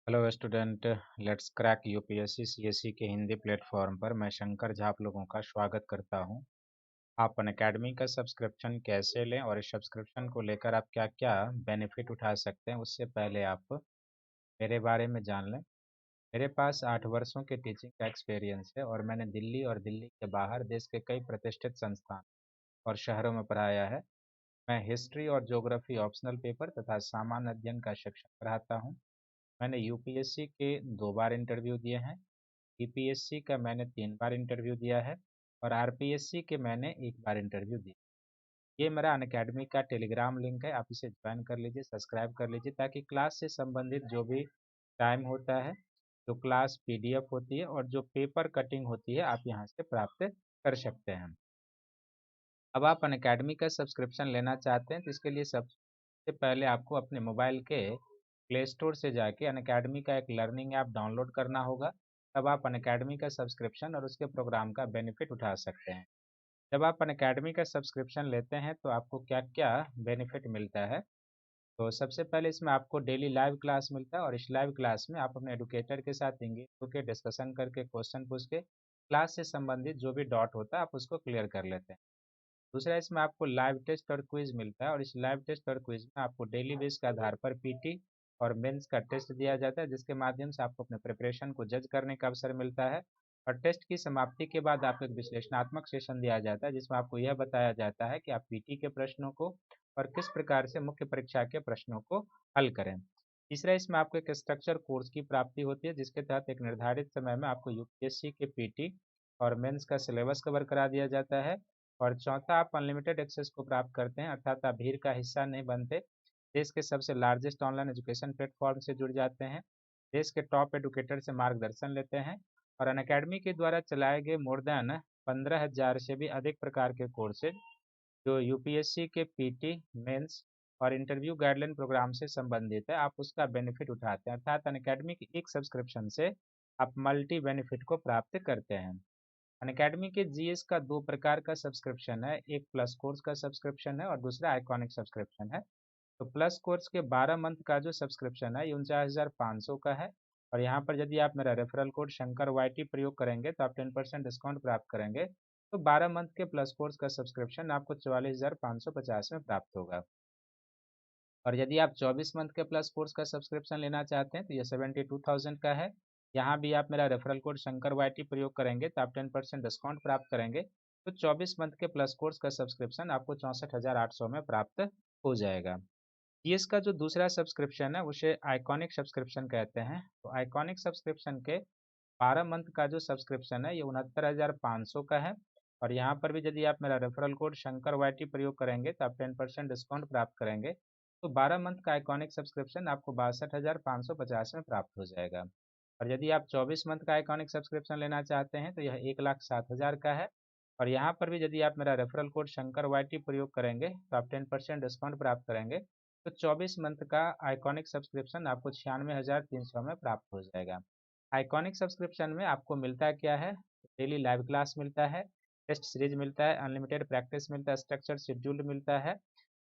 Hello student. Let's crack UPSC CSE के Hindi platform पर मैं शंकर झा आप लोगों का स्वागत करता हूं। आप अनअकैडमी का सब्सक्रिप्शन कैसे लें और इस सब्सक्रिप्शन को लेकर आप क्या क्या बेनिफिट उठा सकते हैं, उससे पहले आप मेरे बारे में जान लें। मेरे पास 8 वर्षों के टीचिंग का एक्सपीरियंस है और मैंने दिल्ली और दिल्ली के बाहर देश के कई प्रतिष्ठित संस्थान और शहरों में पढ़ाया है। मैं हिस्ट्री और ज्योग्राफी ऑप्शनल पेपर तथा सामान्य अध्ययन का शिक्षण पढ़ाता हूँ। मैंने यूपीएससी के 2 बार इंटरव्यू दिए हैं। यूपीएससी का मैंने 3 बार इंटरव्यू दिया है और आरपीएससी के मैंने 1 बार इंटरव्यू दिया। ये मेरा अनअकैडमी का टेलीग्राम लिंक है, आप इसे ज्वाइन कर लीजिए, सब्सक्राइब कर लीजिए, ताकि क्लास से संबंधित जो भी टाइम होता है, जो क्लास पीडीएफ होती है और जो पेपर कटिंग होती है, आप यहाँ से प्राप्त कर सकते हैं। अब आप अनअकैडमी का सब्सक्रिप्शन लेना चाहते हैं तो इसके लिए सबसे पहले आपको अपने मोबाइल के प्ले स्टोर से जाके अनअकैडमी का एक लर्निंग ऐप डाउनलोड करना होगा। तब आप अनअकैडमी का सब्सक्रिप्शन और उसके प्रोग्राम का बेनिफिट उठा सकते हैं। जब आप अनअकैडमी का सब्सक्रिप्शन लेते हैं तो आपको क्या क्या बेनिफिट मिलता है। तो सबसे पहले इसमें आपको डेली लाइव क्लास मिलता है और इस लाइव क्लास में आप अपने एडुकेटर के साथ इंगेज होकर डिस्कशन करके क्वेश्चन पूछ के क्लास से संबंधित जो भी डाउट होता है आप उसको क्लियर कर लेते हैं। दूसरा, इसमें आपको लाइव टेस्ट और क्विज मिलता है और इस लाइव टेस्ट और क्विज में आपको डेली बेस के आधार पर पीटी और मेंस का टेस्ट दिया जाता है, जिसके माध्यम से आपको अपने प्रिपरेशन को जज करने का अवसर मिलता है। और टेस्ट की समाप्ति के बाद आपको एक विश्लेषणात्मक सेशन दिया जाता है, जिसमें आपको यह बताया जाता है कि आप पीटी के प्रश्नों को और किस प्रकार से मुख्य परीक्षा के प्रश्नों को हल करें। तीसरा, इसमें आपको एक स्ट्रक्चर कोर्स की प्राप्ति होती है, जिसके तहत एक निर्धारित समय में आपको यूपीएससी के पीटी और मेंस का सिलेबस कवर करा दिया जाता है। और चौथा, आप अनलिमिटेड एक्सेस को प्राप्त करते हैं, अर्थात आप भीड़ का हिस्सा नहीं बनते, देश के सबसे लार्जेस्ट ऑनलाइन एजुकेशन प्लेटफॉर्म से जुड़ जाते हैं, देश के टॉप एडुकेटर से मार्गदर्शन लेते हैं और अनअकैडमी के द्वारा चलाए गए मोर देन 15,000 से भी अधिक प्रकार के कोर्सेज जो यूपीएससी के पीटी, मेंस और इंटरव्यू गाइडलाइन प्रोग्राम से संबंधित है, आप उसका बेनिफिट उठाते हैं। अर्थात अनअकैडमी की एक सब्सक्रिप्शन से आप मल्टी बेनिफिट को प्राप्त करते हैं। अनअकैडमी के जीएस का 2 प्रकार का सब्सक्रिप्शन है, एक प्लस कोर्स का सब्सक्रिप्शन है और दूसरा आइकॉनिक सब्सक्रिप्शन है। तो प्लस कोर्स के 12 मंथ का जो सब्सक्रिप्शन है ये 49,500 का है और यहाँ पर यदि आप मेरा रेफरल कोड शंकर वाई प्रयोग करेंगे तो आप 10% डिस्काउंट प्राप्त करेंगे। तो 12 मंथ के प्लस कोर्स का सब्सक्रिप्शन आपको 44,550 में प्राप्त होगा। और यदि आप 24 मंथ के प्लस कोर्स का सब्सक्रिप्शन लेना चाहते हैं तो ये 72,000 का है। यहाँ भी आप मेरा रेफरल कोड शंकर वाई प्रयोग करेंगे तो आप 10% डिस्काउंट प्राप्त करेंगे। तो 24 मंथ के प्लस कोर्स का सब्सक्रिप्शन आपको 64,800 में प्राप्त हो जाएगा। जीएस का जो दूसरा सब्सक्रिप्शन है उसे आइकॉनिक सब्सक्रिप्शन कहते हैं। तो आइकॉनिक सब्सक्रिप्शन के 12 मंथ का जो सब्सक्रिप्शन है ये 69,500 का है और यहाँ पर भी यदि आप मेरा रेफरल कोड शंकर वाई प्रयोग करेंगे तो आप 10% डिस्काउंट प्राप्त करेंगे। तो 12 मंथ का आइकॉनिक सब्सक्रिप्शन आपको 62,550 में प्राप्त हो जाएगा। और यदि आप 24 मंथ का आइकॉनिक सब्सक्रिप्शन लेना चाहते हैं तो यह 1,07,000 का है और यहाँ पर भी यदि आप मेरा रेफरल कोड शंकर वाई प्रयोग करेंगे तो आप 10% डिस्काउंट प्राप्त करेंगे। तो 24 मंथ का आइकॉनिक सब्सक्रिप्शन आपको 96,300 में प्राप्त हो जाएगा। आइकॉनिक सब्सक्रिप्शन में आपको मिलता क्या है, डेली लाइव क्लास मिलता है, टेस्ट सीरीज मिलता है, अनलिमिटेड प्रैक्टिस मिलता है, स्ट्रक्चर शेड्यूल मिलता है।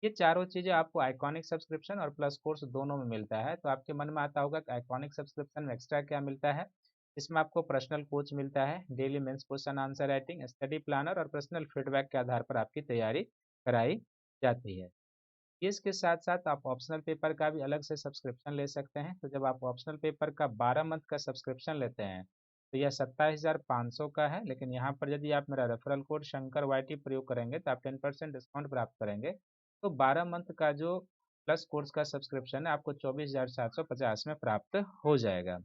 ये चारों चीज़ें आपको आइकॉनिक सब्सक्रिप्शन और प्लस कोर्स दोनों में मिलता है। तो आपके मन में आता होगा कि आइकॉनिक सब्सक्रिप्शन में एक्स्ट्रा क्या मिलता है। इसमें आपको पर्सनल कोच मिलता है, daily mains question answer writing, study planner और पर्सनल फीडबैक के आधार पर आपकी तैयारी कराई जाती है। इसके साथ साथ आप ऑप्शनल पेपर का भी अलग से सब्सक्रिप्शन ले सकते हैं। तो जब आप ऑप्शनल पेपर का 12 मंथ का सब्सक्रिप्शन लेते हैं तो यह 27,500 का है, लेकिन यहाँ पर यदि आप मेरा रेफरल कोड शंकर वाई प्रयोग करेंगे तो आप 10% डिस्काउंट प्राप्त करेंगे। तो 12 मंथ का जो प्लस कोर्स का सब्सक्रिप्शन है आपको 24,750 में प्राप्त हो जाएगा।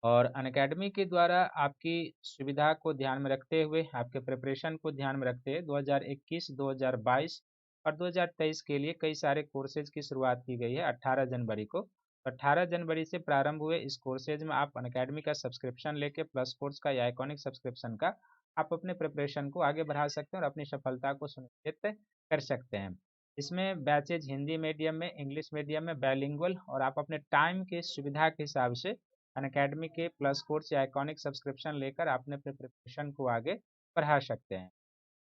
और अनअकैडमी के द्वारा आपकी सुविधा को ध्यान में रखते हुए, आपके प्रिपरेशन को ध्यान में रखते हुए 2021, 2022 और 2023 के लिए कई सारे कोर्सेज की शुरुआत की गई है 18 जनवरी को। 18 जनवरी से प्रारंभ हुए इस कोर्सेज में आप अनअकैडमी का सब्सक्रिप्शन लेके प्लस कोर्स का या आइकॉनिक सब्सक्रिप्शन का आप अपने प्रिपरेशन को आगे बढ़ा सकते हैं और अपनी सफलता को सुनिश्चित कर सकते हैं। इसमें बैचेज हिंदी मीडियम में, इंग्लिश मीडियम में, बाइलिंगुअल और आप अपने टाइम की सुविधा के हिसाब से अनअकैडमी के प्लस कोर्स या आइकॉनिक सब्सक्रिप्शन लेकर आपने अपने प्रिपरेशन को आगे बढ़ा सकते हैं।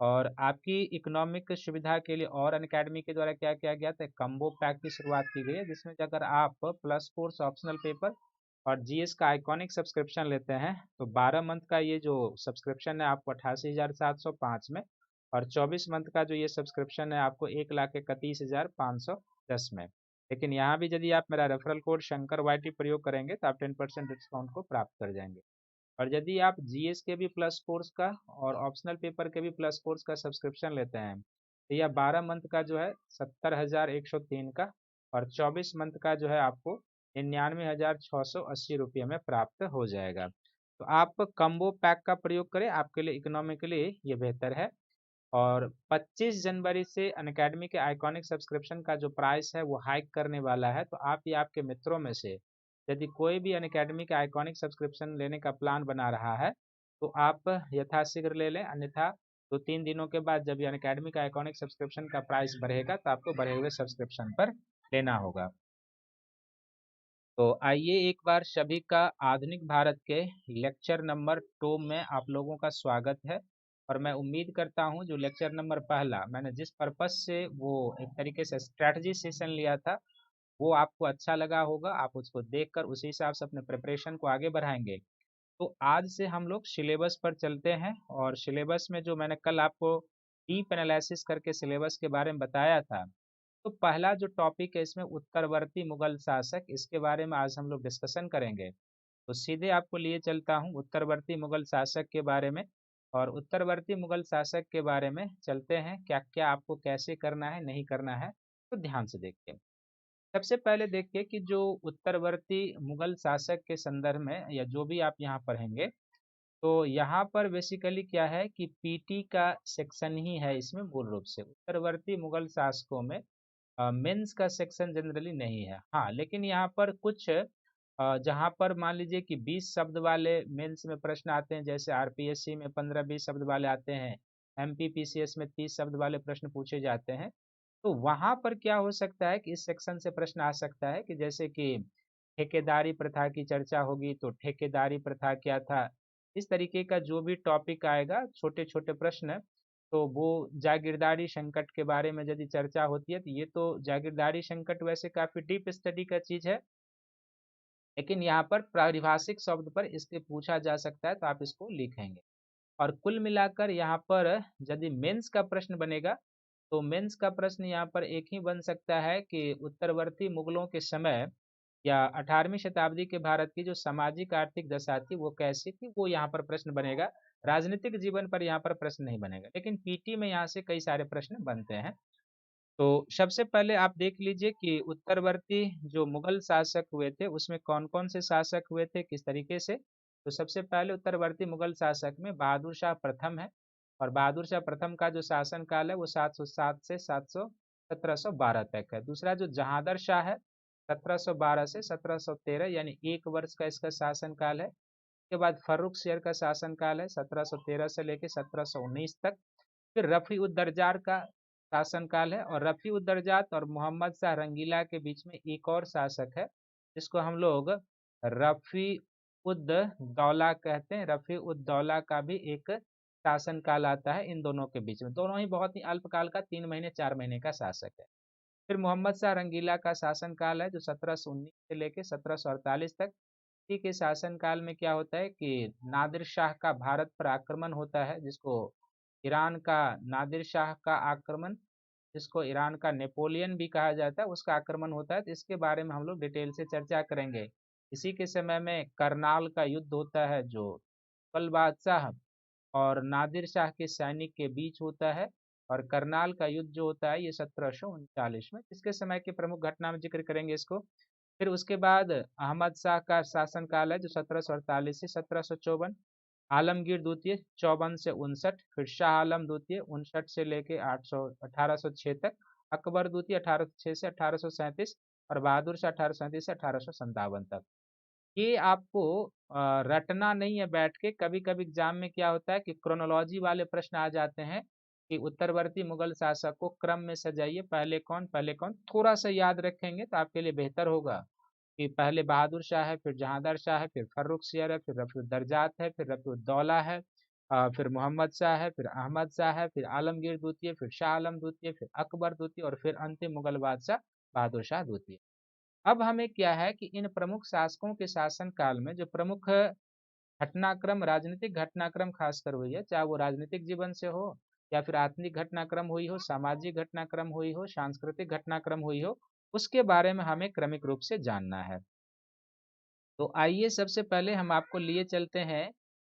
और आपकी इकोनॉमिक सुविधा के लिए और अनअकैडमी के द्वारा क्या किया गया था, कम्बो पैक की शुरुआत की गई है, जिसमें अगर आप प्लस कोर्स ऑप्शनल पेपर और जीएस का आइकॉनिक सब्सक्रिप्शन लेते हैं तो 12 मंथ का ये जो सब्सक्रिप्शन है आपको 88,705 में, और 24 मंथ का जो ये सब्सक्रिप्शन है आपको 1,31,510 में। लेकिन यहाँ भी यदि आप मेरा रेफरल कोड शंकर वाईटी प्रयोग करेंगे तो आप 10% डिस्काउंट को प्राप्त कर जाएंगे। और यदि आप जीएस के भी प्लस कोर्स का और ऑप्शनल पेपर के भी प्लस कोर्स का सब्सक्रिप्शन लेते हैं तो यह 12 मंथ का जो है 70,103 का, और 24 मंथ का जो है आपको 99,680 रुपये में प्राप्त हो जाएगा। तो आप कम्बो पैक का प्रयोग करें, आपके लिए इकोनॉमिकली ये बेहतर है। और 25 जनवरी से अनअकैडमी के आइकॉनिक सब्सक्रिप्शन का जो प्राइस है वो हाइक करने वाला है, तो आप या आपके मित्रों में से यदि कोई भी अनअकैडमी के आइकॉनिक सब्सक्रिप्शन लेने का प्लान बना रहा है तो आप यथाशीघ्र ले लें, अन्यथा 2-3 दिनों के बाद जब ये अनअकैडमी का आइकॉनिक सब्सक्रिप्शन का प्राइस बढ़ेगा तो आपको बढ़े हुए सब्सक्रिप्शन पर लेना होगा। तो आइए एक बार सभी का आधुनिक भारत के लेक्चर नंबर 2 में आप लोगों का स्वागत है। और मैं उम्मीद करता हूं जो लेक्चर नंबर पहला मैंने जिस पर्पज से वो एक तरीके से स्ट्रैटेजी सेशन लिया था वो आपको अच्छा लगा होगा, आप उसको देखकर उसी हिसाब से अपने प्रिपरेशन को आगे बढ़ाएंगे। तो आज से हम लोग सिलेबस पर चलते हैं, और सिलेबस में जो मैंने कल आपको डीप एनालिसिस करके सिलेबस के बारे में बताया था, तो पहला जो टॉपिक है इसमें उत्तरवर्ती मुगल शासक, इसके बारे में आज हम लोग डिस्कशन करेंगे। तो सीधे आपको लिए चलता हूँ उत्तरवर्ती मुगल शासक के बारे में। और उत्तरवर्ती मुगल शासक के बारे में चलते हैं, क्या क्या आपको कैसे करना है नहीं करना है, तो ध्यान से देखिए। सबसे पहले देखिए कि जो उत्तरवर्ती मुगल शासक के संदर्भ में या जो भी आप यहाँ पढ़ेंगे तो यहाँ पर बेसिकली क्या है कि पीटी का सेक्शन ही है इसमें। मूल रूप से उत्तरवर्ती मुगल शासकों में मेंस का सेक्शन जनरली नहीं है, हाँ, लेकिन यहाँ पर कुछ जहाँ पर मान लीजिए कि 20 शब्द वाले मेंस में प्रश्न आते हैं, जैसे आरपीएससी में 15-20 शब्द वाले आते हैं, एमपीपीसीएस में 30 शब्द वाले प्रश्न पूछे जाते हैं, तो वहाँ पर क्या हो सकता है कि इस सेक्शन से प्रश्न आ सकता है कि जैसे कि ठेकेदारी प्रथा की चर्चा होगी तो ठेकेदारी प्रथा क्या था, इस तरीके का जो भी टॉपिक आएगा छोटे छोटे प्रश्न, तो वो जागीरदारी संकट के बारे में यदि चर्चा होती है तो ये तो जागीरदारी संकट वैसे काफी डीप स्टडी का चीज है, लेकिन यहाँ पर पारिभाषिक शब्द पर इसके पूछा जा सकता है तो आप इसको लिखेंगे। और कुल मिलाकर यहाँ पर यदि मेंस का प्रश्न बनेगा तो मेंस का प्रश्न यहाँ पर एक ही बन सकता है कि उत्तरवर्ती मुगलों के समय या 18वीं शताब्दी के भारत की जो सामाजिक आर्थिक दशा थी वो कैसी थी, वो यहाँ पर प्रश्न बनेगा। राजनीतिक जीवन पर यहाँ पर प्रश्न नहीं बनेगा, लेकिन पीटी में यहाँ से कई सारे प्रश्न बनते हैं। तो सबसे पहले आप देख लीजिए कि उत्तरवर्ती जो मुगल शासक हुए थे उसमें कौन कौन से शासक हुए थे, किस तरीके से। तो सबसे पहले उत्तरवर्ती मुगल शासक में बहादुर शाह प्रथम है, और बहादुर शाह प्रथम का जो शासन काल है वो 707 से 1712 तक है। दूसरा जो जहांदर शाह है 1712 से 1713, यानी 1 वर्ष का इसका शासन काल है। उसके बाद फर्रुख शेर का शासन काल है 1713 से लेकर 1719 तक। फिर रफ़ी उद दरजार का शासन काल है, और रफ़ी उद दरजात और मोहम्मद शाह रंगीला के बीच में एक और शासक है जिसको हम लोग रफ़ी उद दौला कहते हैं। रफ़ी उद दौला का भी एक शासन काल आता है इन दोनों के बीच में, दोनों ही बहुत ही अल्पकाल का 3 महीने 4 महीने का शासक है। फिर मोहम्मद शाह रंगीला का शासन काल है जो 1719 से लेकर 1748 तक। इसी के शासन काल में क्या होता है कि नादिर शाह का भारत पर आक्रमण होता है, जिसको ईरान का नादिर शाह का आक्रमण, जिसको ईरान का नेपोलियन भी कहा जाता है, उसका आक्रमण होता है। तो इसके बारे में हम लोग डिटेल से चर्चा करेंगे। इसी के समय में करनाल का युद्ध होता है जो मुगल बादशाह और नादिर शाह के सैनिक के बीच होता है। और करनाल का युद्ध जो होता है ये 1739 में, इसके समय के प्रमुख घटना में जिक्र करेंगे इसको। फिर उसके बाद अहमद शाह का शासन काल है जो 1748 से 1754। आलमगीर द्वितीय 54 से 59। फिर शाह आलम द्वितीय 59 से लेके 1806 तक। अकबर द्वितीय 1806 से 1837। और बहादुर शाह 1837 से 1857 तक। ये आपको रटना नहीं है बैठ के। कभी कभी एग्जाम में क्या होता है कि क्रोनोलॉजी वाले प्रश्न आ जाते हैं कि उत्तरवर्ती मुगल शासक को क्रम में सजाइए, पहले कौन पहले कौन। थोड़ा सा याद रखेंगे तो आपके लिए बेहतर होगा कि पहले बहादुर शाह है, फिर जहांदर शाह है, फिर फर्रुख सियर है, फिर रफीउद्दरजात है, फिर रफीउद्दौला है, फिर मोहम्मद शाह है, फिर अहमद शाह है, फिर आलमगीर द्वितीय, फिर शाह आलम द्वितीय, फिर अकबर द्वितीय और फिर अंतिम मुगल बादशाह बहादुर शाह द्वितीय। अब हमें क्या है कि इन प्रमुख शासकों के शासन काल में जो प्रमुख घटनाक्रम, राजनीतिक घटनाक्रम खासकर हुई है, चाहे वो राजनीतिक जीवन से हो या फिर आत्मिक घटनाक्रम हुई हो, सामाजिक घटनाक्रम हुई हो, सांस्कृतिक घटनाक्रम हुई हो, उसके बारे में हमें क्रमिक रूप से जानना है। तो आइए सबसे पहले हम आपको लिए चलते हैं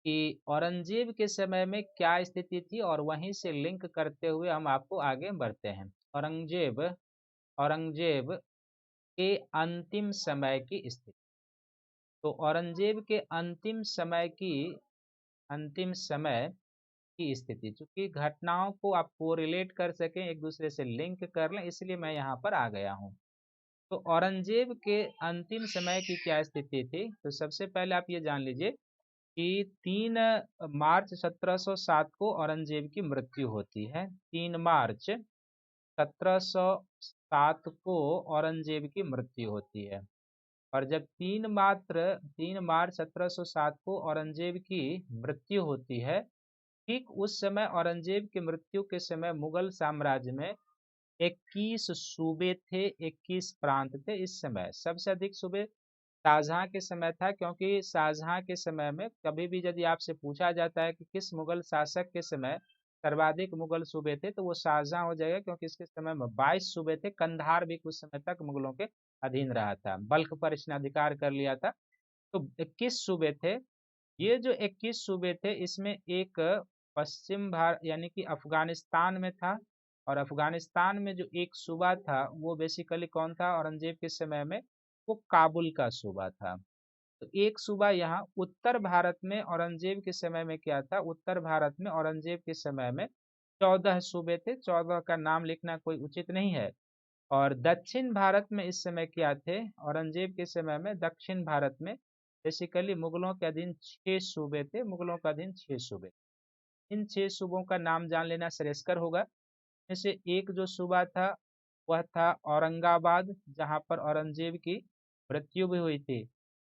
कि औरंगजेब के समय में क्या स्थिति थी और वहीं से लिंक करते हुए हम आपको आगे बढ़ते हैं। औरंगजेब औरंगजेब के अंतिम समय की स्थिति। तो औरंगजेब के अंतिम समय की स्थिति, चूंकि घटनाओं को आप कोरिलेट कर सकें, एक दूसरे से लिंक कर लें, इसलिए मैं यहाँ पर आ गया हूँ। तो औरंगजेब के अंतिम समय की क्या स्थिति थी, तो सबसे पहले आप ये जान लीजिए कि 3 मार्च 1707 को औरंगजेब की मृत्यु होती है। 3 मार्च 1707 को औरंगजेब की मृत्यु होती है। और जब 3 मार्च 1707 को औरंगजेब की मृत्यु होती है, ठीक उस समय औरंगजेब की मृत्यु के समय मुगल साम्राज्य में 21 सूबे थे, 21 प्रांत थे। इस समय सबसे अधिक सूबे शाहजहां के समय था, क्योंकि शाहजहां के समय में कभी भी यदि आपसे पूछा जाता है कि किस मुगल शासक के समय सर्वाधिक मुगल सूबे थे, तो वो शाहजहां हो जाएगा, क्योंकि इसके समय में 22 सूबे थे। कंधार भी कुछ समय तक मुगलों के अधीन रहा था, बल्ख पर इसने अधिकार कर लिया था। तो 21 सूबे थे। ये जो 21 सूबे थे, इसमें एक पश्चिम भारत यानी कि अफगानिस्तान में था। और अफगानिस्तान में जो एक सूबा था वो बेसिकली कौन था औरंगजेब के समय में, वो काबुल का सूबा था। तो एक सूबा यहाँ उत्तर भारत में औरंगजेब के समय में क्या था, उत्तर भारत में औरंगजेब के समय में 14 सूबे थे। 14 का नाम लिखना कोई उचित नहीं है। और दक्षिण भारत में इस समय क्या थे, औरंगजेब के समय में दक्षिण भारत में बेसिकली मुगलों के अधीन 6 सूबे थे। मुगलों के अधीन 6 सूबे। इन 6 सूबों का नाम जान लेना श्रेयस्कर होगा। जैसे एक जो सूबा था वह था औरंगाबाद, जहां पर औरंगजेब की मृत्यु भी हुई थी।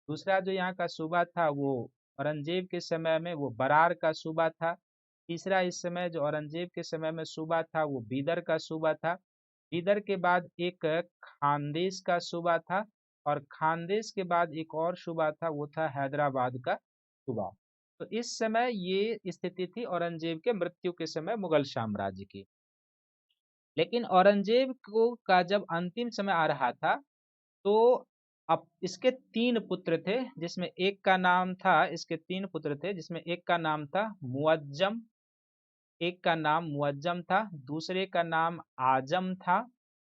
दूसरा जो यहाँ का सूबा था वो औरंगजेब के समय में वो बरार का सूबा था। तीसरा इस समय जो औरंगजेब के समय में सूबा था वो बीदर का सूबा था। बीदर के बाद एक खानदेश का सूबा था। और खानदेश के बाद एक और सूबा था, वो था हैदराबाद का सूबा। तो इस समय ये स्थिति थी औरंगजेब के मृत्यु के समय मुगल साम्राज्य की। लेकिन औरंगजेब को का जब अंतिम समय आ रहा था, तो अब इसके 3 पुत्र थे, जिसमें एक का नाम था, इसके 3 पुत्र थे जिसमें एक का नाम था मुअज्जम, एक का नाम मुअज्जम था, दूसरे का नाम आजम था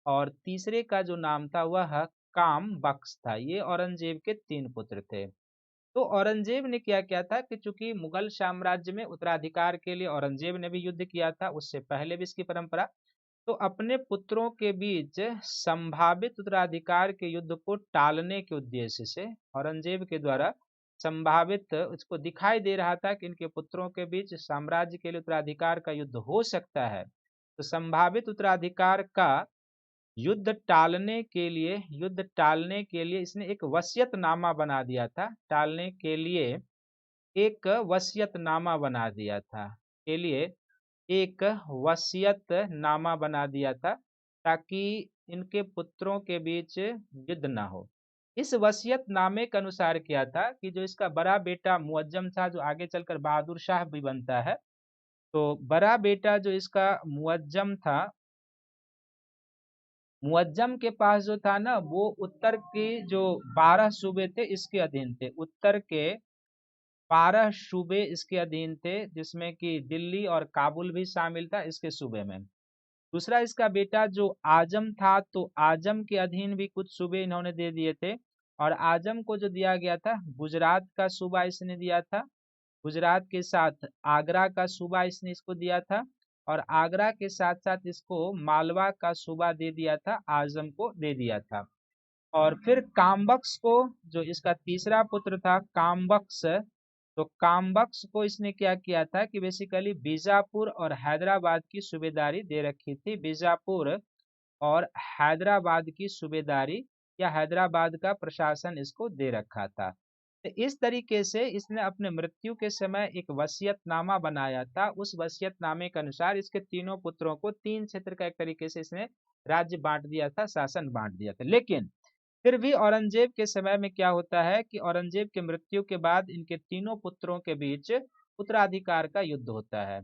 और तीसरे का जो नाम था वह काम बख्श था। ये औरंगजेब के 3 पुत्र थे। तो औरंगजेब ने क्या किया था कि चूंकि मुगल साम्राज्य में उत्तराधिकार के लिए औरंगजेब ने भी युद्ध किया था, उससे पहले भी इसकी परंपरा, तो अपने पुत्रों के बीच संभावित उत्तराधिकार के युद्ध को टालने के उद्देश्य से औरंगजेब के द्वारा संभावित उसको दिखाई दे रहा था कि इनके पुत्रों के बीच साम्राज्य के लिए उत्तराधिकार का युद्ध हो सकता है। तो संभावित उत्तराधिकार का युद्ध टालने के लिए इसने एक वसीयतनामा बना दिया था। टालने के लिए एक वसीयतनामा बना दिया था के लिए एक वसीयतनामा बना दिया था, ताकि इनके पुत्रों के बीच युद्ध ना हो। इस वसीयतनामे के अनुसार क्या था कि जो इसका बड़ा बेटा मुअज्जम था, जो आगे चलकर बहादुर शाह भी बनता है, तो बड़ा बेटा जो इसका मुअज्जम था, मुअज्जम के पास जो था ना, वो उत्तर के जो 12 सूबे थे इसके अधीन थे। उत्तर के 12 सूबे इसके अधीन थे, जिसमें कि दिल्ली और काबुल भी शामिल था इसके सूबे में। दूसरा इसका बेटा जो आजम था, तो आजम के अधीन भी कुछ सूबे इन्होंने दे दिए थे। और आजम को जो दिया गया था, गुजरात का सूबा इसने दिया था। गुजरात के साथ आगरा का सूबा इसने इसको दिया था। और आगरा के साथ साथ इसको मालवा का सूबा दे दिया था, आजम को दे दिया था। और फिर कामबख्श को, जो इसका तीसरा पुत्र था कामबख्श, तो कामबख्श को इसने क्या किया था कि बेसिकली बीजापुर और हैदराबाद की सूबेदारी दे रखी थी। बीजापुर और हैदराबाद की सूबेदारी या हैदराबाद का प्रशासन इसको दे रखा था। तो इस तरीके से इसने अपने मृत्यु के समय एक वसीयतनामा बनाया था। उस वसीयतनामे के अनुसार इसके तीनों पुत्रों को 3 क्षेत्र का एक तरीके से इसने राज्य बाँट दिया था, शासन बाँट दिया था। लेकिन फिर भी औरंगजेब के समय में क्या होता है कि औरंगजेब की मृत्यु के बाद इनके तीनों पुत्रों के बीच उत्तराधिकार का युद्ध होता है।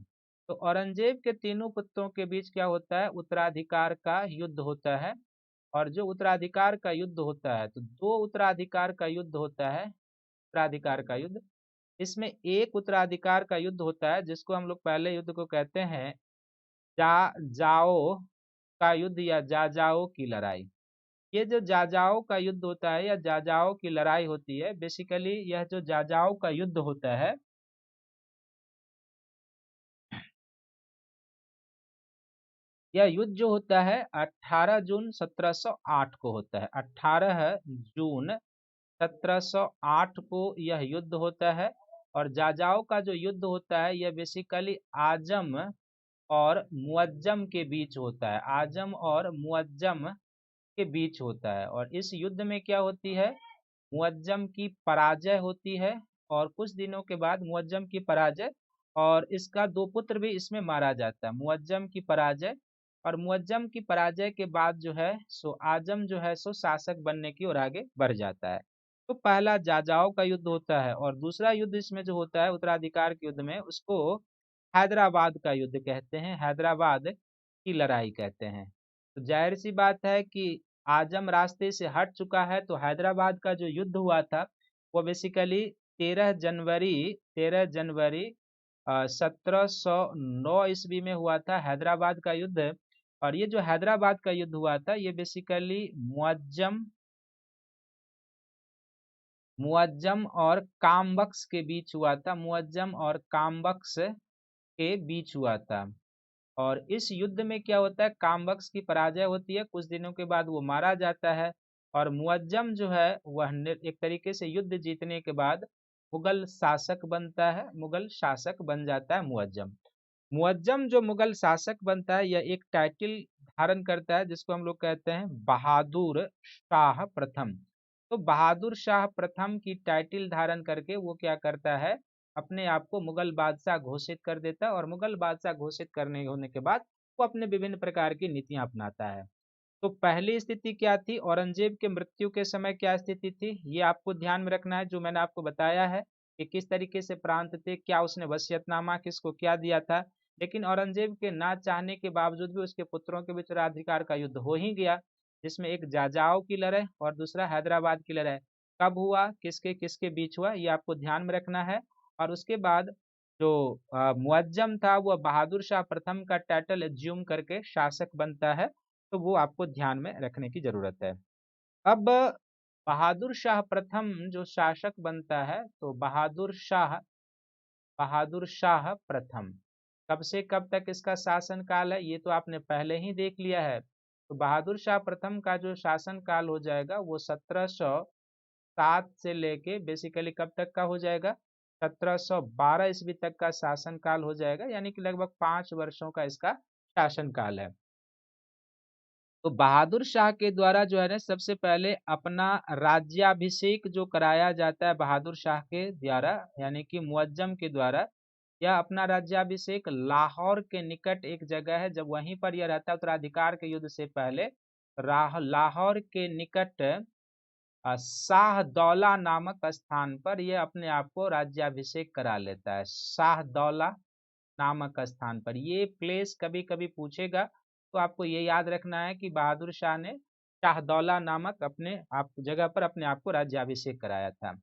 तो औरंगजेब के तीनों पुत्रों के बीच क्या होता है, उत्तराधिकार का युद्ध होता है। और जो उत्तराधिकार का युद्ध होता है, तो 2 उत्तराधिकार का युद्ध होता है, उत्तराधिकार का युद्ध। इसमें एक उत्तराधिकार का युद्ध होता है जिसको हम लोग पहले युद्ध को कहते हैं जाओ का युद्ध या जाओ की लड़ाई। ये जो जाजाओ का युद्ध होता है या जाजाओ की लड़ाई होती है, बेसिकली यह जो जाजाओ का युद्ध होता है, यह युद्ध जो होता है 18 जून 1708 को होता है। 18 जून 1708 को यह युद्ध होता है। और जाजाओ का जो युद्ध होता है यह बेसिकली आजम और मुअज्जम के बीच होता है। आजम और मुअज्जम के बीच होता है। और इस युद्ध में क्या होती है, मुअज्जम की पराजय होती है। और कुछ दिनों के बाद मुअज्जम की पराजय और इसका 2 पुत्र भी इसमें मारा जाता है। मुअज्जम की पराजय और मुअज्जम की पराजय के बाद जो है सो आजम जो है सो शासक बनने की ओर आगे बढ़ जाता है। तो पहला जाजाओ का युद्ध होता है। और दूसरा युद्ध इसमें जो होता है उत्तराधिकार के युद्ध में, उसको हैदराबाद का युद्ध कहते हैं, हैदराबाद की लड़ाई कहते हैं। तो जाहिर सी बात है कि आजम रास्ते से हट चुका है। तो हैदराबाद का जो युद्ध हुआ था वो बेसिकली 13 जनवरी 1709 ईस्वी में हुआ था, हैदराबाद का युद्ध। और ये जो हैदराबाद का युद्ध हुआ था ये बेसिकली मुअज्जम और कामबख्श के बीच हुआ था। मुअज्जम और कामबख्श के बीच हुआ था। और इस युद्ध में क्या होता है, कामबख्श की पराजय होती है, कुछ दिनों के बाद वो मारा जाता है। और मुअज्जम जो है वह एक तरीके से युद्ध जीतने के बाद मुगल शासक बनता है, मुगल शासक बन जाता है मुअज्जम। मुअज्जम जो मुगल शासक बनता है यह एक टाइटल धारण करता है जिसको हम लोग कहते हैं बहादुर शाह प्रथम। तो बहादुर शाह प्रथम की टाइटल धारण करके वो क्या करता है, अपने आप को मुगल बादशाह घोषित कर देता है। और मुगल बादशाह घोषित करने होने के बाद वो अपने विभिन्न प्रकार की नीतियां अपनाता है। तो पहली स्थिति क्या थी, औरंगजेब के मृत्यु के समय क्या स्थिति थी, ये आपको ध्यान में रखना है। जो मैंने आपको बताया है कि किस तरीके से प्रांत थे, क्या उसने वसीयतनामा किसको क्या दिया था। लेकिन औरंगजेब के ना चाहने के बावजूद भी उसके पुत्रों के बीच उत्तराधिकार का युद्ध हो ही गया, जिसमें एक जाजाओ की लड़ाई और दूसरा हैदराबाद की लड़ाई। कब हुआ, किसके किसके बीच हुआ, ये आपको ध्यान में रखना है। और उसके बाद जो मुअज्जम था वह बहादुर शाह प्रथम का टाइटल एज्यूम करके शासक बनता है। तो वो आपको ध्यान में रखने की जरूरत है। अब बहादुर शाह प्रथम जो शासक बनता है, तो बहादुर शाह प्रथम कब से कब तक इसका शासन काल है ये तो आपने पहले ही देख लिया है। तो बहादुर शाह प्रथम का जो शासन काल हो जाएगा वो 1707 से लेके बेसिकली कब तक का हो जाएगा, 1712 ईस्वी तक का शासन काल हो जाएगा। यानी कि लगभग 5 वर्षों का इसका शासन काल है। तो बहादुर शाह के द्वारा जो है ना सबसे पहले अपना राज्याभिषेक जो कराया जाता है बहादुर शाह के द्वारा, यानी कि मुअज्जम के द्वारा, यह अपना राज्याभिषेक लाहौर के निकट एक जगह है, जब वहीं पर यह रहता है उत्तराधिकार के युद्ध से पहले लाहौर के निकट शाहदौला नामक स्थान पर यह अपने आप को राज्याभिषेक करा लेता है। शाहदौला नामक स्थान पर, ये प्लेस कभी कभी पूछेगा तो आपको ये याद रखना है कि बहादुर शाह ने शाहदौला नामक अपने आप जगह पर अपने आप को राज्याभिषेक कराया था।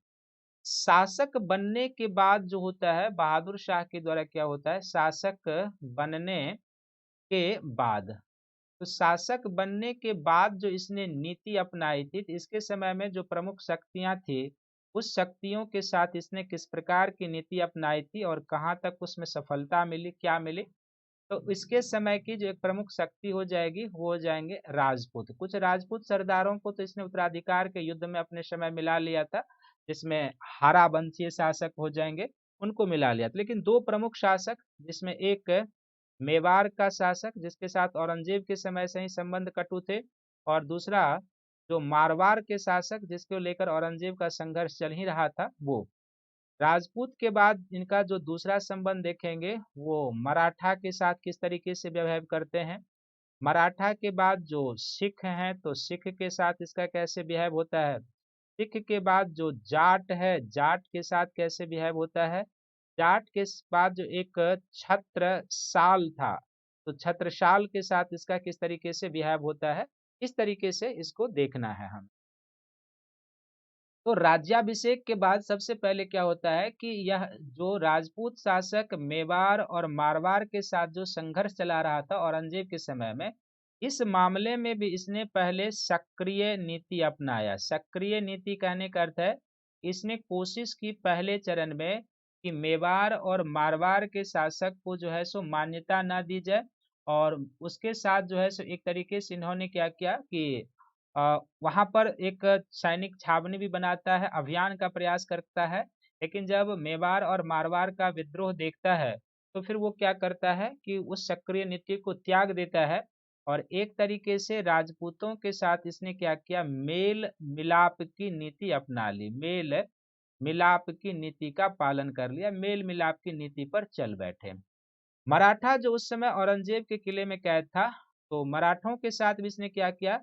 शासक बनने के बाद जो होता है बहादुर शाह के द्वारा क्या होता है, शासक बनने के बाद, तो शासक बनने के बाद जो इसने नीति अपनाई थी, तो इसके समय में जो प्रमुख शक्तियां थी उस शक्तियों के साथ इसने किस प्रकार की नीति अपनाई थी और कहां तक उसमें सफलता मिली, क्या मिली। तो इसके समय की जो एक प्रमुख शक्ति हो जाएगी वो हो जाएंगे राजपूत। कुछ राजपूत सरदारों को तो इसने उत्तराधिकार के युद्ध में अपने समय मिला लिया था, जिसमें हारा वंशीय शासक हो जाएंगे, उनको मिला लिया था। लेकिन 2 प्रमुख शासक, जिसमें एक मेवाड़ का शासक जिसके साथ औरंगजेब के समय से ही संबंध कटु थे, और दूसरा जो मारवाड़ के शासक जिसको लेकर औरंगजेब का संघर्ष चल ही रहा था वो। राजपूत के बाद इनका जो दूसरा संबंध देखेंगे वो मराठा के साथ किस तरीके से व्यवहार करते हैं। मराठा के बाद जो सिख हैं तो सिख के साथ इसका कैसे बिहेव होता है। सिख के बाद जो जाट है, जाट के साथ कैसे बिहेव होता है। जाट के बाद जो एक छत्रसाल था, तो छत्रसाल के साथ इसका किस तरीके से बिहेव होता है। इस तरीके से इसको देखना है हम। तो राज्याभिषेक के बाद सबसे पहले क्या होता है कि यह जो राजपूत शासक मेवाड़ और मारवाड़ के साथ जो संघर्ष चला रहा था औरंगजेब के समय में, इस मामले में भी इसने पहले सक्रिय नीति अपनाया। सक्रिय नीति कहने का अर्थ है इसने कोशिश की पहले चरण में कि मेवाड़ और मारवाड़ के शासक को जो है सो मान्यता ना दी जाए, और उसके साथ जो है सो एक तरीके से इन्होंने क्या किया कि वहां पर एक सैनिक छावनी भी बनाता है, अभियान का प्रयास करता है। लेकिन जब मेवाड़ और मारवाड़ का विद्रोह देखता है तो फिर वो क्या करता है कि उस सक्रिय नीति को त्याग देता है, और एक तरीके से राजपूतों के साथ इसने क्या किया, मेल मिलाप की नीति अपना ली। मेल मिलाप की नीति का पालन कर लिया, मेल मिलाप की नीति पर चल बैठे। मराठा जो उस समय औरंगजेब के किले में कैद था, तो मराठों के साथ भी इसने क्या किया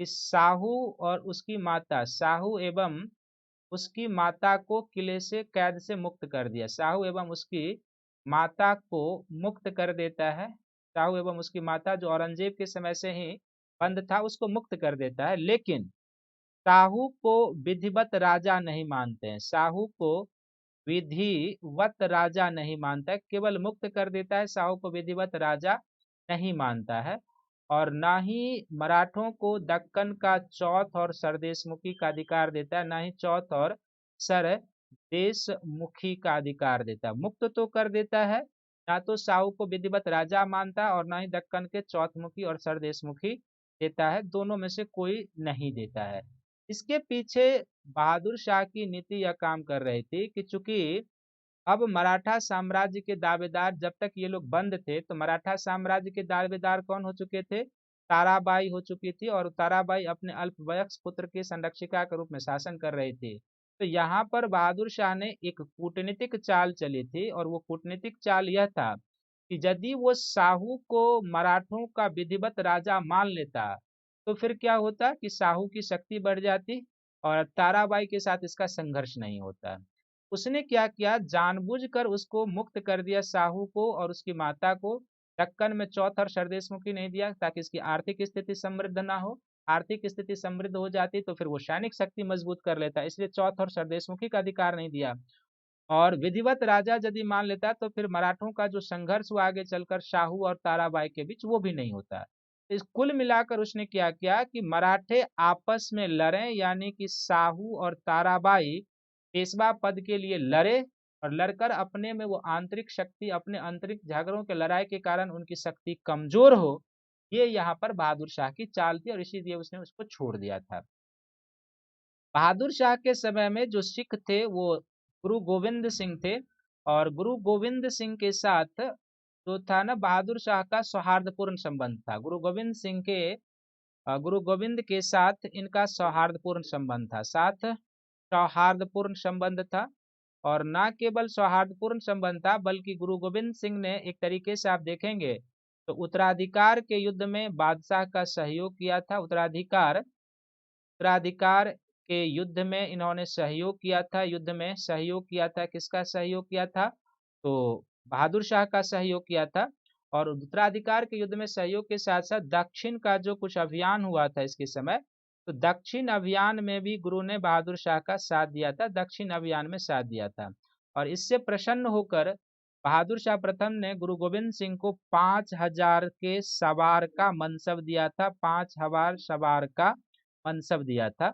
कि साहू और उसकी माता, साहू एवं उसकी माता को किले से कैद से मुक्त कर दिया। साहू एवं उसकी माता को मुक्त कर देता है। साहू एवं उसकी माता जो औरंगजेब के समय से ही बंद था उसको मुक्त कर देता है, लेकिन साहू को विधिवत राजा नहीं मानते हैं। साहू को विधिवत राजा नहीं मानता है, केवल मुक्त कर देता है, साहू को विधिवत राजा नहीं मानता है। और ना ही मराठों को दक्कन का चौथ और सरदेशमुखी का अधिकार देता है, ना ही चौथ और सरदेशमुखी का अधिकार देता है। मुक्त तो कर देता है, ना तो साहू को विधिवत राजा मानता है और ना ही दक्कन के चौथमुखी और सरदेशमुखी देता है, दोनों में से कोई नहीं देता है। इसके पीछे बहादुर शाह की नीति यह काम कर रही थी कि चूंकि अब मराठा साम्राज्य के दावेदार, जब तक ये लोग बंद थे तो मराठा साम्राज्य के दावेदार कौन हो चुके थे, ताराबाई हो चुकी थी, और ताराबाई अपने अल्पवयस्क पुत्र की संरक्षिका के रूप में शासन कर रही थी। तो यहाँ पर बहादुर शाह ने एक कूटनीतिक चाल चली थी, और वो कूटनीतिक चाल यह था कि यदि वो साहू को मराठों का विधिवत राजा मान लेता तो फिर क्या होता कि साहू की शक्ति बढ़ जाती और ताराबाई के साथ इसका संघर्ष नहीं होता। उसने क्या किया, जानबूझकर उसको मुक्त कर दिया, साहू को और उसकी माता को। दक्कन में चौथ और सरदेशमुखी नहीं दिया ताकि इसकी आर्थिक स्थिति समृद्ध ना हो। आर्थिक स्थिति समृद्ध हो जाती तो फिर वो सैनिक शक्ति मजबूत कर लेता, इसलिए चौथ और सरदेशमुखी का अधिकार नहीं दिया। और विधिवत राजा यदि मान लेता तो फिर मराठों का जो संघर्ष हुआ आगे चलकर साहू और ताराबाई के बीच, वो भी नहीं होता। तो इस कुल मिलाकर उसने क्या किया कि मराठे आपस में लड़े, यानी कि साहू और ताराबाई पेशवा पद के लिए लड़े, और लड़कर अपने में वो आंतरिक शक्ति, अपने आंतरिक झगड़ों के लड़ाई के कारण उनकी शक्ति कमजोर हो, ये यहाँ पर बहादुर शाह की चाल थी, और इसीलिए उसने उसको छोड़ दिया था। बहादुर शाह के समय में जो सिख थे वो गुरु गोविंद सिंह थे, और गुरु गोविंद सिंह के साथ जो था ना बहादुर शाह का सौहार्दपूर्ण संबंध था। गुरु गोविंद के साथ इनका सौहार्दपूर्ण संबंध था, साथ सौहार्दपूर्ण संबंध था। और ना केवल सौहार्दपूर्ण संबंध था, बल्कि गुरु गोविंद सिंह ने एक तरीके से आप देखेंगे तो उत्तराधिकार के युद्ध में बादशाह का सहयोग किया था। उत्तराधिकार उत्तराधिकार के युद्ध में इन्होंने सहयोग किया था। युद्ध में सहयोग किया था, किसका सहयोग किया था, तो बहादुर शाह का सहयोग किया था। और उत्तराधिकार के युद्ध में सहयोग के साथ साथ दक्षिण का जो कुछ अभियान हुआ था इसके समय, तो दक्षिण अभियान में भी गुरु ने बहादुर शाह का साथ दिया था, दक्षिण अभियान में साथ दिया था। और इससे प्रसन्न होकर बहादुर शाह प्रथम ने गुरु गोविंद सिंह को 5,000 के सवार का मनसब दिया था, 5,000 सवार का मनसब दिया था।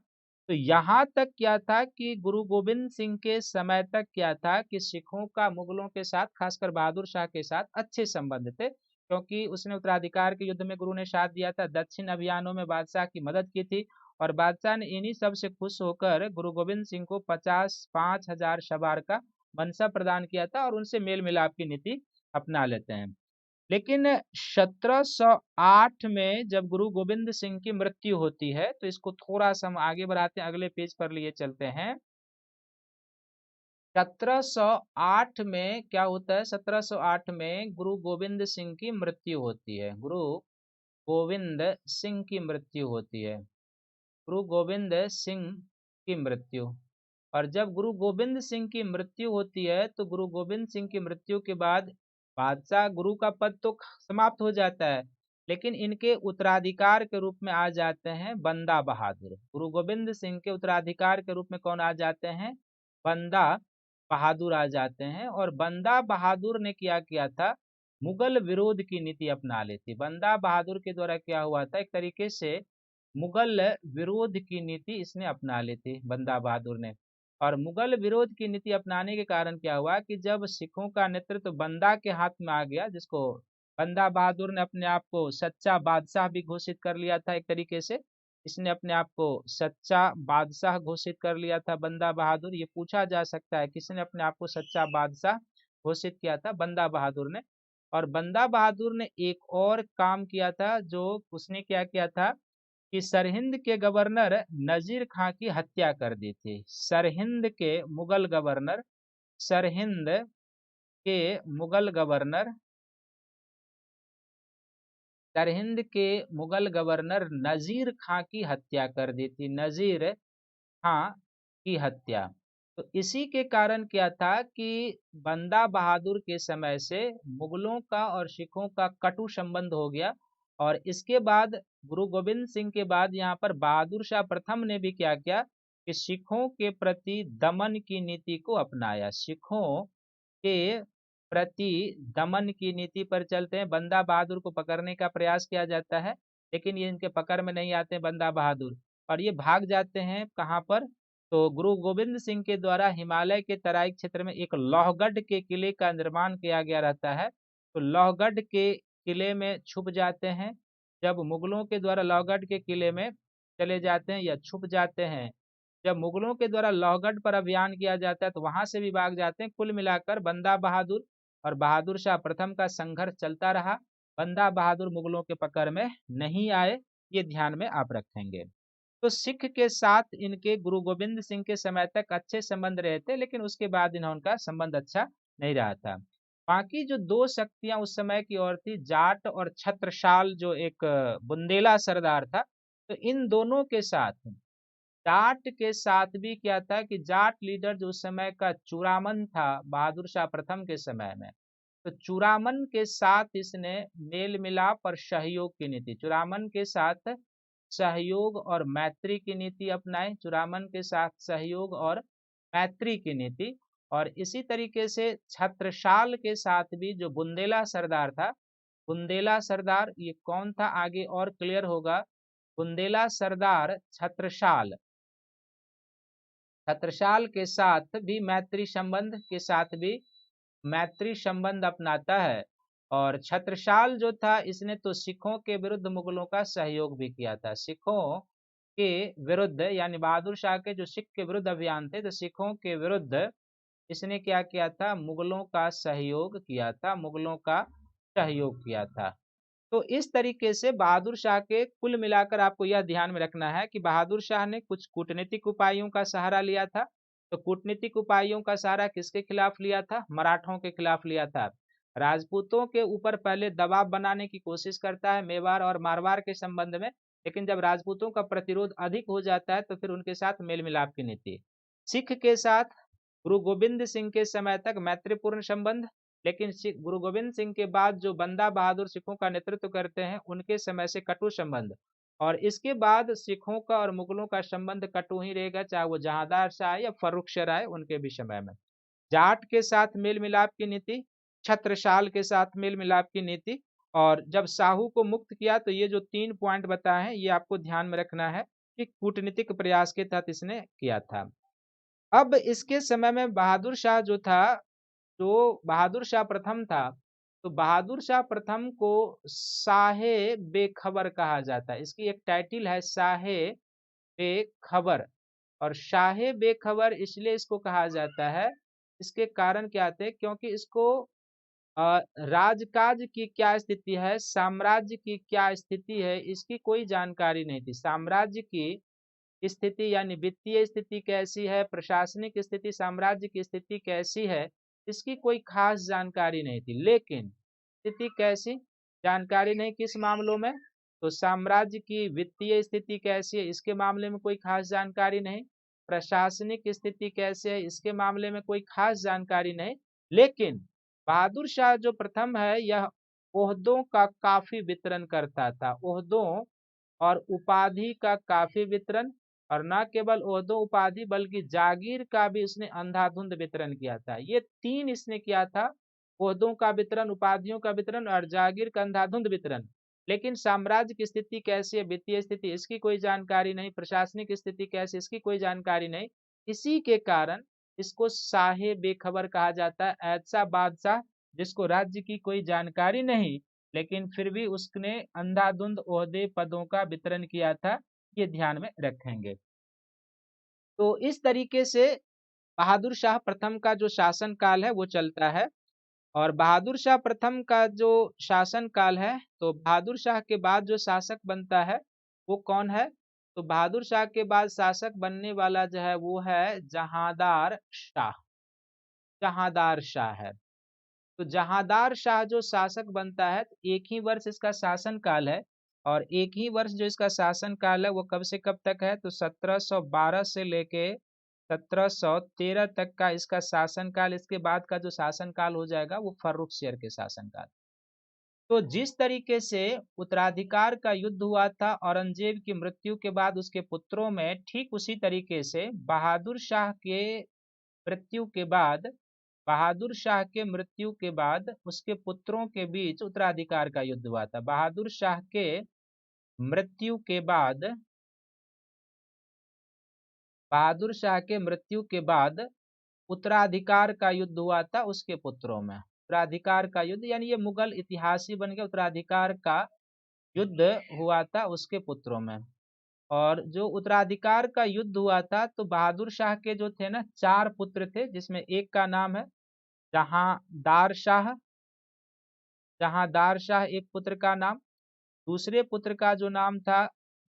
तो यहाँ तक क्या था कि गुरु गोविंद सिंह के समय तक क्या था कि सिखों का मुगलों के साथ, खासकर बहादुर शाह के साथ अच्छे संबंध थे, क्योंकि उसने उत्तराधिकार के युद्ध में गुरु ने साथ दिया था, दक्षिण अभियानों में बादशाह की मदद की थी, और बादशाह ने इन्हीं सब से खुश होकर गुरु गोविंद सिंह को 5,000 सवार का मनसब प्रदान किया था, और उनसे मेल मिलाप की नीति अपना लेते हैं। लेकिन 1708 में जब गुरु गोविंद सिंह की मृत्यु होती है, तो इसको थोड़ा सा हम आगे बढ़ाते हैं, अगले पेज पर लिए चलते हैं। 1708 में क्या होता है? 1708 में गुरु गोविंद सिंह की मृत्यु होती है। गुरु गोविंद सिंह की मृत्यु होती है। गुरु गोविंद सिंह की मृत्यु। और जब गुरु गोविंद सिंह की मृत्यु होती है, तो गुरु गोविंद सिंह की मृत्यु के बाद बादशाह गुरु का पद तो समाप्त हो जाता है, लेकिन इनके उत्तराधिकार के रूप में आ जाते हैं बंदा बहादुर। गुरु गोविंद सिंह के उत्तराधिकार के रूप में कौन आ जाते हैं? बंदा बहादुर आ जाते हैं। और बंदा बहादुर ने क्या किया था? मुगल विरोध की नीति अपना ली थी। बंदा बहादुर के द्वारा क्या हुआ था? एक तरीके से मुगल विरोध की नीति इसने अपना ली थी, बंदा बहादुर ने। और मुगल विरोध की नीति अपनाने के कारण क्या हुआ कि जब सिखों का नेतृत्व तो बंदा के हाथ में आ गया, जिसको बंदा बहादुर ने अपने आप को सच्चा बादशाह भी घोषित कर लिया था। एक तरीके से इसने अपने आप को सच्चा बादशाह घोषित कर लिया था बंदा बहादुर। ये पूछा जा सकता है किसने अपने आप को सच्चा बादशाह घोषित किया था? बंदा बहादुर ने। और बंदा बहादुर ने एक और काम किया था, जो उसने क्या किया था कि सरहिंद के गवर्नर नजीर खां की हत्या कर दी थी। सरहिंद के मुगल गवर्नर, सरहिंद के मुगल गवर्नर, सरहिंद के मुगल गवर्नर नजीर खां की हत्या कर दी थी। नजीर खां की हत्या। तो इसी के कारण क्या था कि बंदा बहादुर के समय से मुगलों का और सिखों का कटु संबंध हो गया। और इसके बाद गुरु गोविंद सिंह के बाद यहाँ पर बहादुर शाह प्रथम ने भी क्या किया कि सिखों के प्रति दमन की नीति को अपनाया। सिखों के प्रति दमन की नीति पर चलते हैं। बंदा बहादुर को पकड़ने का प्रयास किया जाता है, लेकिन ये इनके पकड़ में नहीं आते बंदा बहादुर, और ये भाग जाते हैं कहाँ पर? तो गुरु गोविंद सिंह के द्वारा हिमालय के तराई क्षेत्र में एक लोहगढ़ के किले का निर्माण किया गया रहता है। तो लोहगढ़ के किले में छुप जाते हैं। जब मुगलों के द्वारा लोहगढ़ के किले में चले जाते हैं या छुप जाते हैं, जब मुगलों के द्वारा लोहगढ़ पर अभियान किया जाता है तो वहां से भी भाग जाते हैं। कुल मिलाकर बंदा बहादुर और बहादुर शाह प्रथम का संघर्ष चलता रहा। बंदा बहादुर मुगलों के पकड़ में नहीं आए, ये ध्यान में आप रखेंगे। तो सिख के साथ इनके गुरु गोविंद सिंह के समय तक अच्छे संबंध रहे थे, लेकिन उसके बाद इनका संबंध अच्छा नहीं रहा था। बाकी जो दो शक्तियां उस समय की ओर थी, जाट और छत्रसाल, जो एक बुंदेला सरदार था, तो इन दोनों के साथ, जाट के साथ भी क्या था कि जाट लीडर जो उस समय का चूड़ामन था बहादुर शाह प्रथम के समय में, तो चूड़ामन के साथ इसने मेल मिलाप और सहयोग की नीति, चूड़ामन के साथ सहयोग और मैत्री की नीति अपनाई। चूड़ामन के साथ सहयोग और मैत्री की नीति। और इसी तरीके से छत्रसाल के साथ भी, जो बुंदेला सरदार था, बुंदेला सरदार ये कौन था आगे और क्लियर होगा। बुंदेला सरदार छत्रसाल, छत्रसाल के साथ भी मैत्री संबंध के साथ भी मैत्री संबंध अपनाता है। और छत्रसाल जो था, इसने तो सिखों के विरुद्ध मुगलों का सहयोग भी किया था। सिखों के विरुद्ध, यानी बहादुर शाह के जो सिख के विरुद्ध अभियान थे, तो सिखों के विरुद्ध इसने क्या किया था? मुगलों का सहयोग किया था, मुगलों का सहयोग किया था। तो इस तरीके से बहादुर शाह के कुल मिलाकर आपको यह ध्यान में रखना है कि बहादुर शाह ने कुछ कूटनीतिक उपायों का सहारा लिया था। तो कूटनीतिक उपायों का सहारा किसके खिलाफ लिया था? मराठों के खिलाफ लिया था। राजपूतों के ऊपर पहले दबाव बनाने की कोशिश करता है मेवाड़ और मारवाड़ के संबंध में, लेकिन जब राजपूतों का प्रतिरोध अधिक हो जाता है तो फिर उनके साथ मेल मिलाप की नीति। सिख के साथ गुरु गोविंद सिंह के समय तक मैत्रीपूर्ण संबंध, लेकिन गुरु गोविंद सिंह के बाद जो बंदा बहादुर सिखों का नेतृत्व करते हैं, उनके समय से कटु संबंध। और इसके बाद सिखों का और मुगलों का संबंध कटु ही रहेगा, चाहे वो जहांदार शाह या फर्रुख शाह आए उनके भी समय में। जाट के साथ मेल मिलाप की नीति, छत्रसाल के साथ मेल मिलाप की नीति। और जब साहू को मुक्त किया, तो ये जो 3 पॉइंट बताए हैं, ये आपको ध्यान में रखना है कि कूटनीतिक प्रयास के तहत इसने किया था। अब इसके समय में बहादुर शाह जो था, जो बहादुर शाह प्रथम था, तो बहादुर शाह प्रथम को शाहे बेखबर कहा जाता है। इसकी एक टाइटिल है शाहे बेखबर। और शाहे बेखबर इसलिए इसको कहा जाता है, इसके कारण क्या थे? क्योंकि इसको राजकाज की क्या स्थिति है, साम्राज्य की क्या स्थिति है, इसकी कोई जानकारी नहीं थी। साम्राज्य की स्थिति यानी वित्तीय स्थिति कैसी है, प्रशासनिक स्थिति, साम्राज्य की स्थिति कैसी है, इसकी कोई खास जानकारी नहीं थी। लेकिन स्थिति कैसी, जानकारी नहीं किस मामलों में, तो साम्राज्य की वित्तीय स्थिति कैसी है इसके मामले में कोई खास जानकारी नहीं, प्रशासनिक स्थिति कैसे है इसके मामले में कोई खास जानकारी नहीं। लेकिन बहादुर शाह जो प्रथम है, यह ओहदों का काफी वितरण करता था, ओहदों और उपाधि का काफी वितरण, और न केवल ओहदों उपाधि बल्कि जागीर का भी उसने अंधाधुंध वितरण किया था। ये तीन इसने किया था, ओहदों का वितरण, उपाधियों का वितरण और जागीर का अंधाधुंध वितरण। लेकिन साम्राज्य की स्थिति कैसी है, वित्तीय स्थिति, इसकी कोई जानकारी नहीं, प्रशासनिक स्थिति कैसी, इसकी कोई जानकारी नहीं। इसी के कारण इसको शाहे बेखबर कहा जाता है, ऐसा बादशाह जिसको राज्य की कोई जानकारी नहीं, लेकिन फिर भी उसने अंधाधुंध ओहदे पदों का वितरण किया था, ये ध्यान में रखेंगे। तो इस तरीके से बहादुर शाह प्रथम का जो शासन काल है वो चलता है। और बहादुर शाह प्रथम का जो शासन काल है, तो बहादुर शाह के बाद जो शासक बनता है वो कौन है, तो बहादुर शाह के बाद शासक बनने वाला जो है वो है जहांदार शाह। जहांदार शाह है। तो जहांदार शाह जो शासक बनता है, तो एक ही वर्ष इसका शासन काल है, और एक ही वर्ष जो इसका शासन काल है वो कब से कब तक है, तो 1712 से लेके 1713 तक का इसका शासन काल। इसके बाद का जो शासन काल हो जाएगा वो फर्रुखसियर के शासन काल। तो जिस तरीके से उत्तराधिकार का युद्ध हुआ था औरंगजेब की मृत्यु के बाद उसके पुत्रों में, ठीक उसी तरीके से बहादुर शाह के मृत्यु के बाद, बहादुर शाह के मृत्यु के बाद उसके पुत्रों के बीच उत्तराधिकार का युद्ध हुआ था। बहादुर शाह के मृत्यु के बाद, बहादुर शाह के मृत्यु के बाद उत्तराधिकार का युद्ध हुआ था उसके पुत्रों में। उत्तराधिकार का युद्ध यानी ये मुगल इतिहास ही बन गया, उत्तराधिकार का युद्ध हुआ था उसके पुत्रों में। और जो उत्तराधिकार का युद्ध हुआ था, तो बहादुर शाह के जो थे ना, 4 पुत्र थे, जिसमें एक का नाम है जहांदार शाह। जहांदार शाह एक पुत्र का नाम। दूसरे पुत्र का जो नाम था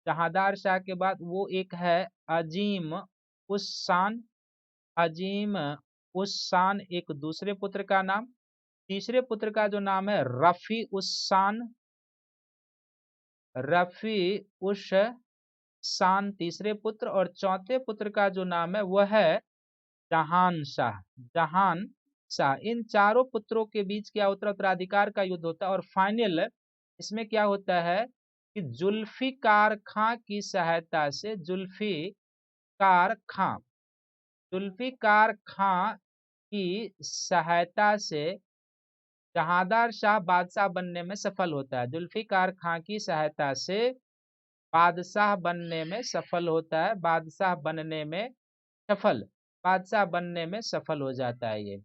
जहांदार शाह के बाद, वो एक है अजीम उस शान। अजीम उस शान एक दूसरे पुत्र का नाम। तीसरे पुत्र का जो नाम है रफी उस शान। रफी उस शान तीसरे पुत्र। और चौथे पुत्र का जो नाम है वह है जहान शाह। जहान शाह। इन चारों पुत्रों के बीच क्या होता है, उत्तराधिकार का युद्ध होता है। और फाइनल इसमें क्या होता है कि जुल्फिकार खां की सहायता से, जुल्फिकार खां, जुल्फिकार खां की सहायता से जहांदार शाह बादशाह बनने में सफल होता है। जुल्फिकार खां की सहायता से बादशाह बनने में सफल होता है, बादशाह बनने में सफल, बादशाह बनने में सफल हो जाता है ये।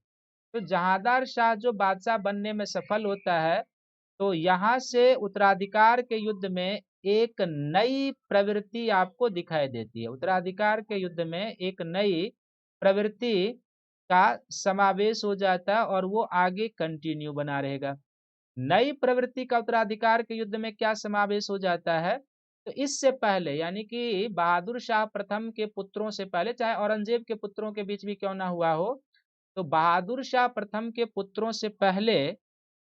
तो जहांदार शाह जो बादशाह बनने में सफल होता है, तो यहाँ से उत्तराधिकार के युद्ध में एक नई प्रवृत्ति आपको दिखाई देती है। उत्तराधिकार के युद्ध में एक नई प्रवृत्ति का समावेश हो जाता है और वो आगे कंटिन्यू बना रहेगा। नई प्रवृत्ति का उत्तराधिकार के युद्ध में क्या समावेश हो जाता है, तो इससे पहले यानी कि बहादुर शाह प्रथम के पुत्रों से पहले, चाहे औरंगजेब के पुत्रों के बीच भी क्यों ना हुआ हो, तो बहादुर शाह प्रथम के पुत्रों से पहले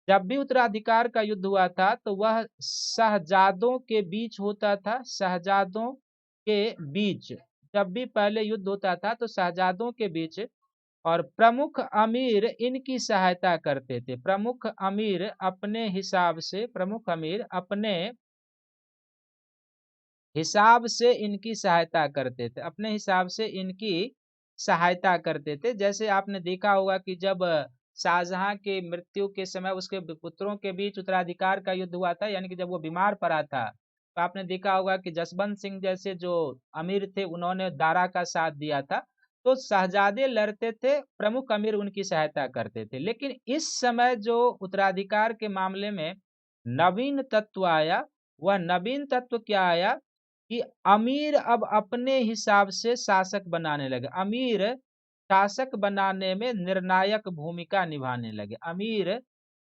जब भी उत्तराधिकार का युद्ध हुआ था, तो वह शहजादों के बीच होता था। शहजादों के बीच जब भी पहले युद्ध होता था, तो शहजादों के बीच, और प्रमुख अमीर इनकी सहायता करते थे। प्रमुख अमीर अपने हिसाब से, प्रमुख अमीर अपने हिसाब से इनकी सहायता करते थे, अपने हिसाब से इनकी सहायता करते थे। जैसे आपने देखा होगा कि जब शाहजहां के मृत्यु के समय उसके पुत्रों के बीच उत्तराधिकार का युद्ध हुआ था, यानी कि जब वो बीमार पड़ा था, तो आपने देखा होगा कि जसवंत सिंह जैसे जो अमीर थे उन्होंने दारा का साथ दिया था। तो शहजादे लड़ते थे, प्रमुख अमीर उनकी सहायता करते थे। लेकिन इस समय जो उत्तराधिकार के मामले में नवीन तत्व आया, वह नवीन तत्व क्या आया कि अमीर अब अपने हिसाब से शासक बनाने लगे। अमीर शासक बनाने में निर्णायक भूमिका निभाने लगे। अमीर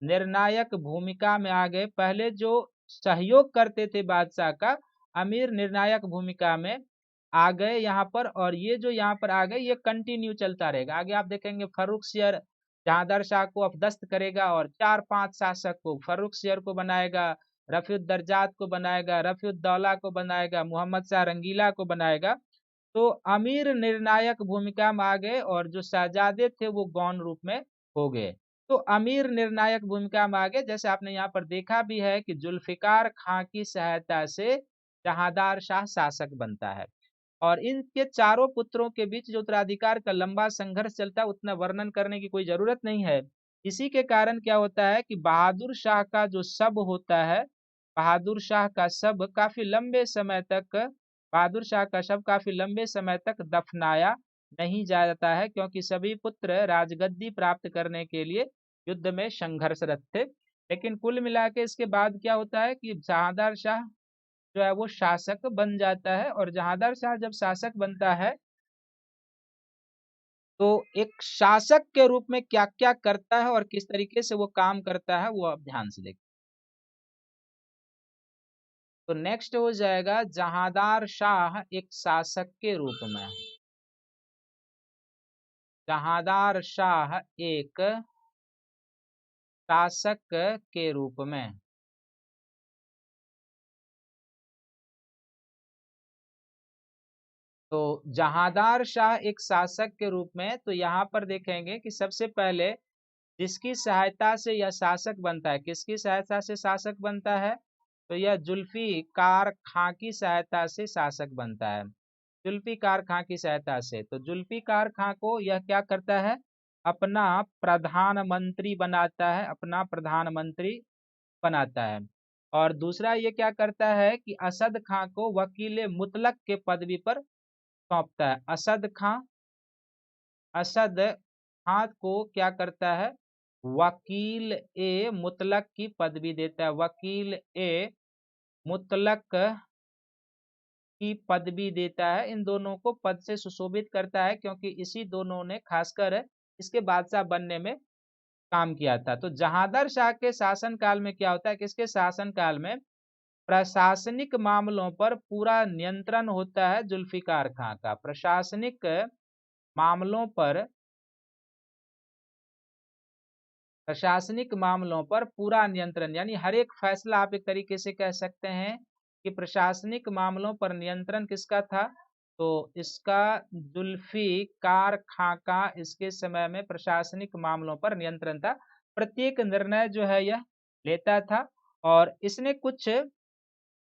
निर्णायक भूमिका में आ गए। पहले जो सहयोग करते थे बादशाह का, अमीर निर्णायक भूमिका में आ गए यहाँ पर, और ये जो यहाँ पर आ गए ये कंटिन्यू चलता रहेगा। आगे आप देखेंगे फर्रुखसियर जहांदार शाह को अपदस्थ करेगा और 4-5 शासक को, फर्रुखसियर को बनाएगा, रफीउद्दर्जात को बनाएगा, रफीउद्दौला को बनाएगा, मोहम्मद शाह रंगीला को बनाएगा। तो अमीर निर्णायक भूमिका में आ गए और जो शहजादे थे वो गौण रूप में हो गए। तो अमीर निर्णायक भूमिका में आ गए। जैसे आपने यहाँ पर देखा भी है कि जुल्फिकार खां की सहायता से जहांदार शाह शासक बनता है, और इनके चारों पुत्रों के बीच जो उत्तराधिकार का लंबा संघर्ष चलता है उतना वर्णन करने की कोई जरूरत नहीं है। इसी के कारण क्या होता है कि बहादुर शाह का जो शब होता है, बहादुर शाह का शब काफी लंबे समय तक, बहादुर शाह का शव काफी लंबे समय तक दफनाया नहीं जाता है, क्योंकि सभी पुत्र राजगद्दी प्राप्त करने के लिए युद्ध में संघर्षरत थे। लेकिन कुल मिला के इसके बाद क्या होता है कि जहांदार शाह जो है वो शासक बन जाता है, और जहांदार शाह जब शासक बनता है तो एक शासक के रूप में क्या क्या करता है और किस तरीके से वो काम करता है वो आप ध्यान से देखिए। तो नेक्स्ट हो जाएगा जहांदार शाह एक शासक के रूप में। जहांदार शाह एक शासक के रूप में। तो जहांदार शाह एक शासक के रूप में, तो यहाँ पर देखेंगे कि सबसे पहले जिसकी सहायता से यह शासक बनता है, किसकी सहायता से शासक बनता है, तो यह जुल्फिकार खां की सहायता से शासक बनता है। जुल्फिकार खां की सहायता से, तो जुल्फिकार खां को यह क्या करता है, अपना प्रधानमंत्री बनाता है, अपना प्रधानमंत्री बनाता है। और दूसरा ये क्या करता है कि असद खां को वकील मुतलक के पदवी पर सौंपता है। असद खां को क्या करता है, वकील ए मुतलक की पदवी देता है, वकील ए मुतलक की पदवी देता है। इन दोनों को पद से सुशोभित करता है, क्योंकि इसी दोनों ने खासकर इसके बादशाह बनने में काम किया था। तो जहांदार शाह के शासन काल में क्या होता है, किसके शासन काल में प्रशासनिक मामलों पर पूरा नियंत्रण होता है जुल्फिकार खां का। प्रशासनिक मामलों पर, प्रशासनिक मामलों पर पूरा नियंत्रण, यानी हर एक फैसला आप एक तरीके से कह सकते हैं कि प्रशासनिक मामलों पर नियंत्रण किसका था, तो इसका जुल्फिकार खां का इसके समय में प्रशासनिक मामलों पर नियंत्रण था। प्रत्येक निर्णय जो है यह लेता था, और इसने कुछ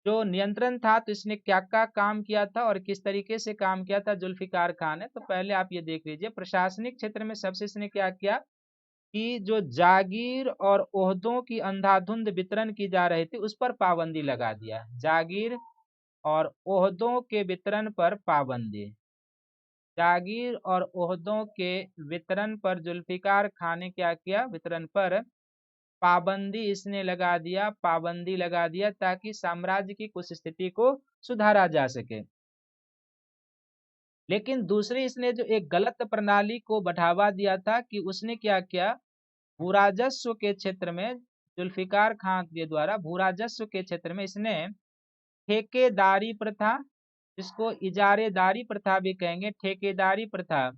जो नियंत्रण था तो इसने क्या क्या काम किया था और किस तरीके से काम किया था जुल्फिकार खान ने। तो पहले आप ये देख लीजिए, प्रशासनिक क्षेत्र में सबसे इसने क्या किया कि जो जागीर और ओहदों की अंधाधुंध वितरण की जा रही थी उस पर पाबंदी लगा दिया। जागीर और ओहदों के वितरण पर पाबंदी, जागीर और ओहदों के वितरण पर जुल्फिकार खान ने क्या किया, वितरण पर पाबंदी इसने लगा दिया, पाबंदी लगा दिया ताकि साम्राज्य की कुछ स्थिति को सुधारा जा सके। लेकिन दूसरी इसने जो एक गलत प्रणाली को बढ़ावा दिया था कि उसने क्या किया, भूराजस्व के क्षेत्र में, जुल्फिकार खान के द्वारा भूराजस्व के क्षेत्र में इसने ठेकेदारी प्रथा, जिसको इजारेदारी प्रथा भी कहेंगे, ठेकेदारी प्रथा,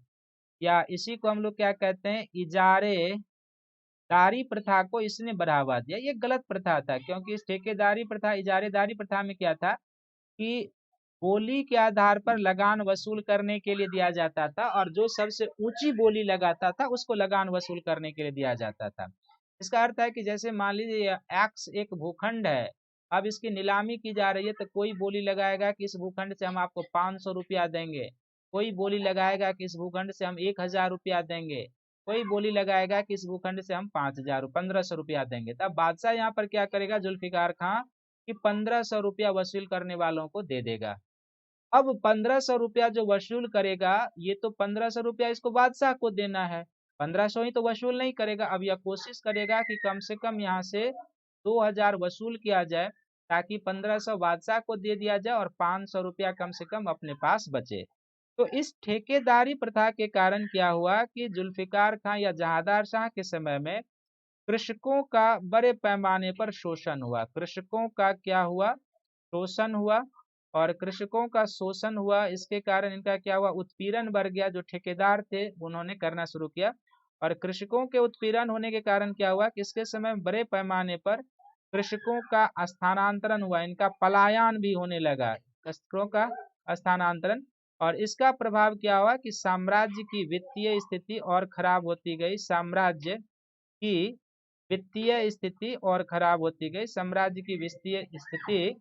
या इसी को हम लोग क्या कहते हैं, इजारेदारी प्रथा को इसने बढ़ावा दिया। ये गलत प्रथा था, क्योंकि इस ठेकेदारी प्रथा, इजारेदारी प्रथा में क्या था कि बोली के आधार पर लगान वसूल करने के लिए दिया जाता था, और जो सबसे ऊंची बोली लगाता था उसको लगान वसूल करने के लिए दिया जाता था। इसका अर्थ है कि जैसे मान लीजिए एक्स एक भूखंड है, अब इसकी नीलामी की जा रही है, तो कोई बोली लगाएगा कि इस भूखंड से हम आपको 500 रुपया देंगे, कोई बोली लगाएगा कि इस भूखंड से हम 1000 रुपया देंगे, कोई बोली लगाएगा कि इस भूखंड से हम 5000 1500 रुपया देंगे। तब बादशाह यहाँ पर क्या करेगा, जुल्फिकार खां, कि 1500 रुपया वसूल करने वालों को दे देगा। अब 1500 रुपया जो वसूल करेगा, ये तो 1500 रुपया इसको बादशाह को देना है, 1500 ही तो वसूल नहीं करेगा। अब यह कोशिश करेगा कि कम से कम यहाँ से 2000 वसूल किया जाए, ताकि 1500 बादशाह को दे दिया जाए और 500 रुपया कम से कम अपने पास बचे। तो इस ठेकेदारी प्रथा के कारण क्या हुआ कि जुल्फिकार खां या जहांदार शाह के समय में कृषकों का बड़े पैमाने पर शोषण हुआ। कृषकों का क्या हुआ? शोषण हुआ। और कृषकों का शोषण हुआ, इसके कारण इनका क्या हुआ? उत्पीड़न बढ़ गया। जो ठेकेदार थे उन्होंने करना शुरू किया, और कृषकों के उत्पीड़न होने के कारण क्या हुआ कि इसके समय बड़े पैमाने पर कृषकों का स्थानांतरण हुआ, इनका पलायन भी होने लगा, कृषकों का स्थानांतरण। और इसका प्रभाव क्या हुआ कि साम्राज्य की वित्तीय स्थिति और खराब होती गई। साम्राज्य की वित्तीय स्थिति और खराब होती गई। साम्राज्य की वित्तीय स्थिति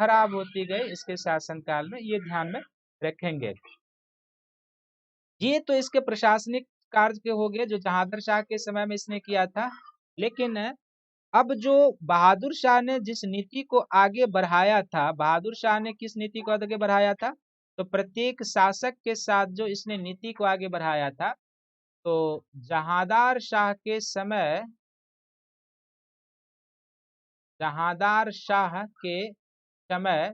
खराब होती गई इसके शासनकाल में, ये ध्यान में रखेंगे। ये तो इसके प्रशासनिक कार्य के हो गए जो जहांगीर शाह के समय में इसने किया था। लेकिन अब जो बहादुर शाह ने जिस नीति को आगे बढ़ाया था, बहादुर शाह ने किस नीति को आगे बढ़ाया था? तो प्रत्येक शासक के साथ जो इसने नीति को आगे बढ़ाया था, तो जहांगीर शाह के समय, जहांगीर शाह के समय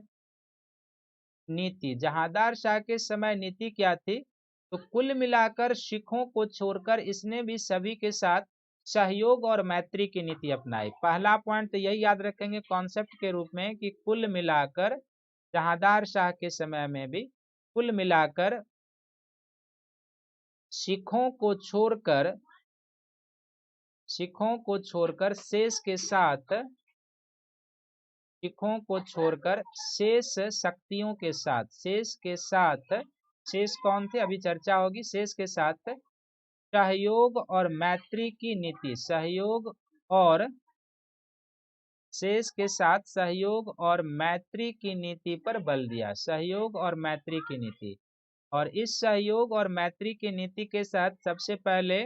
नीति, जहांगीर शाह के समय नीति क्या थी? तो कुल मिलाकर सिखों को छोड़कर इसने भी सभी के साथ सहयोग और मैत्री की नीति अपनाई। पहला पॉइंट तो यही याद रखेंगे कॉन्सेप्ट के रूप में कि कुल मिलाकर जहांगीर शाह के समय में भी कुल मिलाकर सिखों को छोड़कर शेष के साथ, सिखों को छोड़कर शेष शक्तियों के साथ, शेष कौन थे अभी चर्चा होगी, शेष के साथ सहयोग और मैत्री की नीति, शेष के साथ सहयोग और मैत्री की नीति पर बल दिया। सहयोग और मैत्री की नीति। और इस सहयोग और मैत्री की नीति के साथ सबसे पहले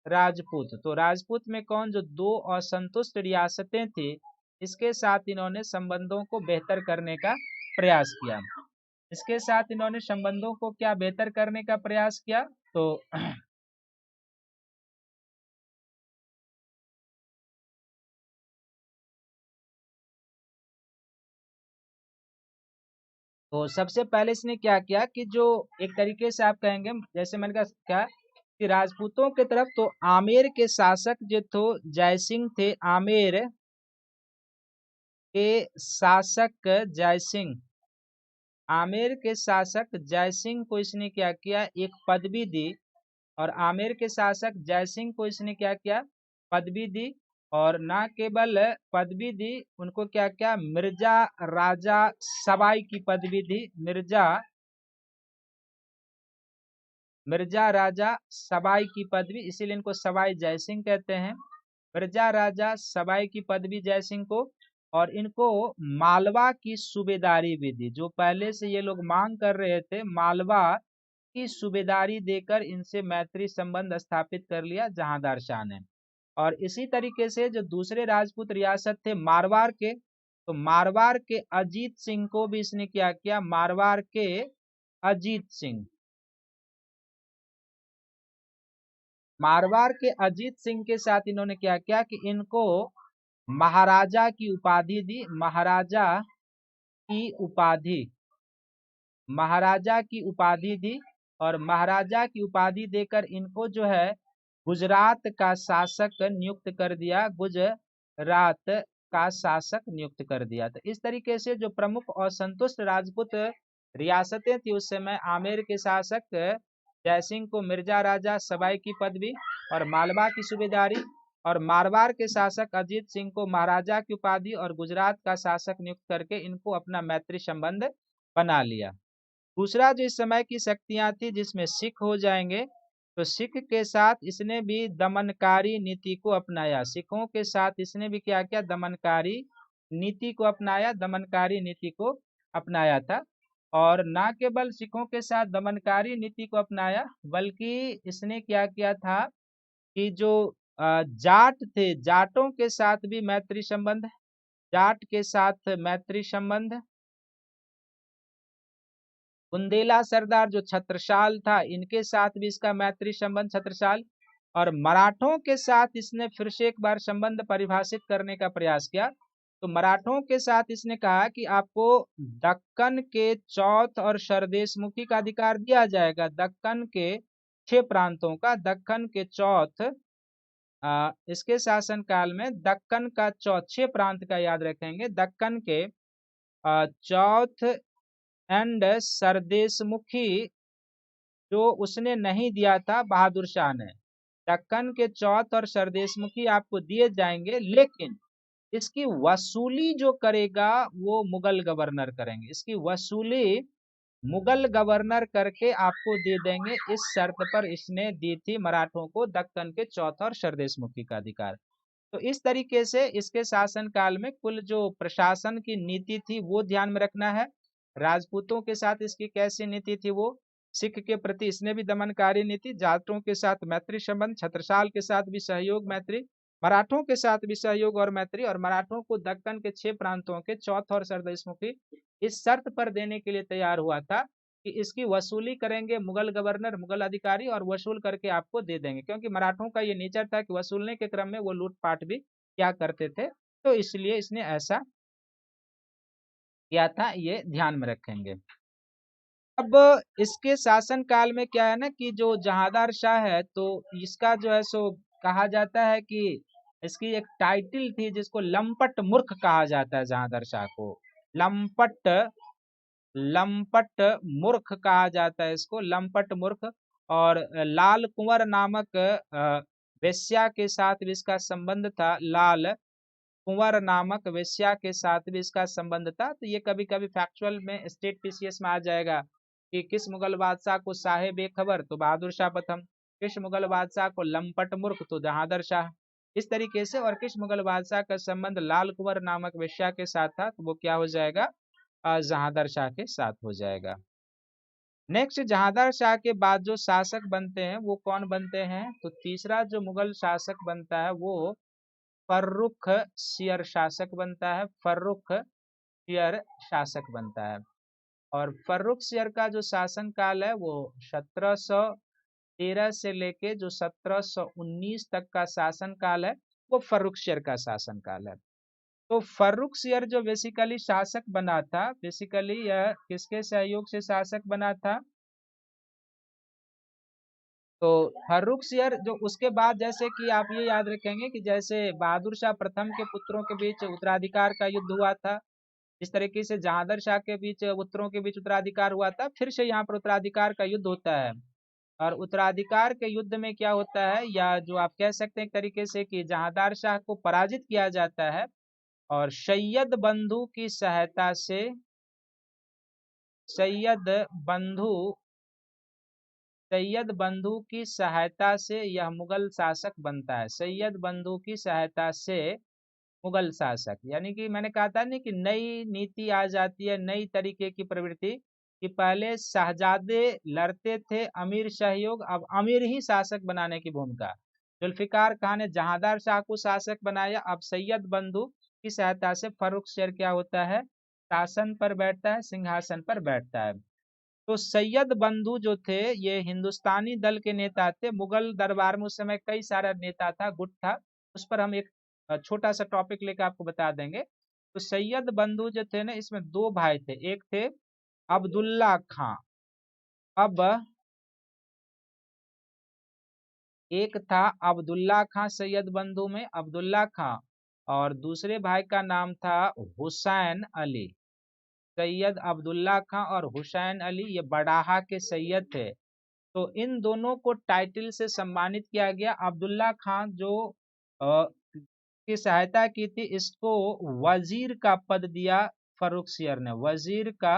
राजपूत, तो राजपूत में कौन? जो दो असंतुष्ट रियासतें थी, इसके साथ इन्होंने संबंधों को बेहतर करने का प्रयास किया। इसके साथ इन्होंने संबंधों को क्या बेहतर करने का प्रयास किया? तो सबसे पहले इसने क्या किया कि जो एक तरीके से आप कहेंगे, जैसे मैंने कहा क्या कि राजपूतों के तरफ तो आमेर के शासक जो थे जयसिंह थे, आमेर के शासक जयसिंह, आमेर के शासक जयसिंह को इसने क्या किया? एक पदवी दी। और आमेर के शासक जयसिंह को इसने क्या किया? पदवी दी। और ना केवल पदवी दी, उनको क्या क्या? मिर्जा राजा सबाई की पदवी दी। मिर्जा राजा सबाई की पदवी, इसीलिए इनको सबाई जयसिंह कहते हैं। मिर्जा राजा सबाई की पदवी जयसिंह को, और इनको मालवा की सूबेदारी भी दी। जो पहले से ये लोग मांग कर रहे थे, मालवा की सूबेदारी देकर इनसे मैत्री संबंध स्थापित कर लिया जहांगीर शाह ने। और इसी तरीके से जो दूसरे राजपूत रियासत थे मारवाड़ के, तो मारवाड़ के अजीत सिंह को भी इसने क्या किया? मारवाड़ के अजीत सिंह, मारवाड़ के अजीत सिंह के साथ इन्होंने क्या किया कि इनको महाराजा की उपाधि दी। की उपाधि महाराजा की उपाधि दी। और महाराजा की उपाधि देकर इनको जो है गुजरात का शासक नियुक्त कर दिया। गुजरात का शासक नियुक्त कर दिया। तो इस तरीके से जो प्रमुख असंतुष्ट राजपूत रियासतें थी उस समय, आमेर के शासक जयसिंह को मिर्जा राजा सबाई की पदवी और मालवा की सूबेदारी, और मारवाड़ के शासक अजीत सिंह को महाराजा की उपाधि और गुजरात का शासक नियुक्त करके इनको अपना मैत्री संबंध बना लिया। दूसरा जो इस समय की शक्तियां थी जिसमें सिख हो जाएंगे, तो सिख के साथ इसने भी दमनकारी नीति को अपनाया। सिखों के साथ इसने भी क्या किया? दमनकारी नीति को अपनाया, दमनकारी नीति को अपनाया था। और ना केवल सिखों के साथ दमनकारी नीति को अपनाया, बल्कि इसने क्या किया था कि जो जाट थे, जाटों के साथ भी मैत्री संबंध, जाट के साथ मैत्री संबंध, बुंदेला सरदार जो छत्रसाल था, इनके साथ भी इसका मैत्री संबंध, छत्रसाल। और मराठों के साथ इसने फिर से एक बार संबंध परिभाषित करने का प्रयास किया। तो मराठों के साथ इसने कहा कि आपको दक्कन के चौथ और सरदेशमुखी का अधिकार दिया जाएगा। दक्कन के 6 प्रांतों का, दक्कन के चौथ इसके शासनकाल में दक्कन का चौथे प्रांत का याद रखेंगे, दक्कन के चौथ एंड सरदेशमुखी जो उसने नहीं दिया था बहादुर शाह ने, दक्कन के चौथ और सरदेशमुखी आपको दिए जाएंगे, लेकिन इसकी वसूली जो करेगा वो मुगल गवर्नर करेंगे। इसकी वसूली मुगल गवर्नर करके आपको दे देंगे, इस शर्त पर इसने दी थी मराठों को दक्कन के चौथ और सरदेशमुखी का अधिकार। तो इस तरीके से इसके शासन काल में कुल जो प्रशासन की नीति थी वो ध्यान में रखना है। राजपूतों के साथ इसकी कैसी नीति थी, वो सिख के प्रति इसने भी दमनकारी नीति, जाटों के साथ मैत्री संबंध, छत्रसाल के साथ भी सहयोग मैत्री, मराठों के साथ भी सहयोग और मैत्री, और मराठों को दक्कन के 6 प्रांतों के चौथ और सरदेशमुखी इस शर्त पर देने के लिए तैयार हुआ था कि इसकी वसूली करेंगे मुगल गवर्नर, मुगल अधिकारी, और वसूल करके आपको दे देंगे, क्योंकि मराठों का ये नेचर था कि वसूलने के क्रम में वो लूटपाट भी क्या करते थे, तो इसलिए इसने ऐसा किया था, ये ध्यान में रखेंगे। अब इसके शासन काल में क्या है ना कि जो जहांदार शाह है, तो इसका जो है सो कहा जाता है कि इसकी एक टाइटल थी जिसको लंपट मूर्ख कहा जाता है। जहांदार शाह को लंपट लंपट मूर्ख कहा जाता है, इसको लंपट मूर्ख। और लाल कुंवर नामक वेश्या के साथ भी इसका संबंध था, लाल कुंवर नामक वेश्या के साथ भी इसका संबंध था। तो ये कभी कभी फैक्चुअल में स्टेट पीसीएस में आ जाएगा कि किस मुगल बादशाह को साहे बेखबर, तो बहादुर शाह प्रथम, किस मुगल बादशाह को लंपट मूर्ख, तो जहांदर शाह, इस तरीके से। और किस मुगल बादशाह का संबंध लाल कुंवर नामक वेश्या के साथ था, तो वो क्या हो जाएगा, जहांदर शाह के साथ हो जाएगा। नेक्स्ट, जहांदर शाह के बाद जो शासक बनते हैं वो कौन बनते हैं, तो तीसरा जो मुगल शासक बनता है वो फर्रुखसियर शासक बनता है, फर्रुखसियर शासक बनता है। और फर्रुखसियर का जो शासन काल है वो 1713 से लेके जो 1719 तक का शासन काल है, वो फर्रुखसियर का शासन काल है। तो फर्रुखसियर जो बेसिकली शासक बना था, बेसिकली यह किसके सहयोग से शासक बना था, तो फर्रुखसियर जो उसके बाद, जैसे कि आप ये याद रखेंगे कि जैसे बहादुर शाह प्रथम के पुत्रों के बीच उत्तराधिकार का युद्ध हुआ था, इस तरीके से जहांदर शाह के बीच पुत्रों के बीच उत्तराधिकार हुआ था, फिर से यहाँ पर उत्तराधिकार का युद्ध होता है। और उत्तराधिकार के युद्ध में क्या होता है, या जो आप कह सकते हैं एक तरीके से कि जहांदार शाह को पराजित किया जाता है, और सैयद बंधु सैयद बंधु की सहायता से यह मुगल शासक बनता है। सैयद बंधु की सहायता से मुगल शासक, यानी कि मैंने कहा था नहीं कि नई नीति आ जाती है, नई तरीके की प्रवृत्ति, कि पहले शहजादे लड़ते थे अमीर सहयोग, अब अमीर ही शासक बनाने की भूमिका। जुल्फिकार खान ने जहांदार शाह को शासक बनाया, अब सैयद बंधु की सहायता से फर्रुखसियर क्या होता है, शासन पर बैठता है, सिंहासन पर बैठता है। तो सैयद बंधु जो थे ये हिंदुस्तानी दल के नेता थे। मुगल दरबार में उस समय कई सारा नेता था, गुट था, उस पर हम एक छोटा सा टॉपिक लेकर आपको बता देंगे। तो सैयद बंधु जो थे ना, इसमें दो भाई थे, एक थे अब्दुल्ला खां, अब एक था अब्दुल्ला खां सैयद बंधु में, अब्दुल्ला खां, और दूसरे भाई का नाम था हुसैन अली। सैयद अब्दुल्ला खां और हुसैन अली ये बडाहा के सैयद थे। तो इन दोनों को टाइटल से सम्मानित किया गया। अब्दुल्ला खान जो की सहायता की थी, इसको वजीर का पद दिया, फर्रुखसियर ने वजीर का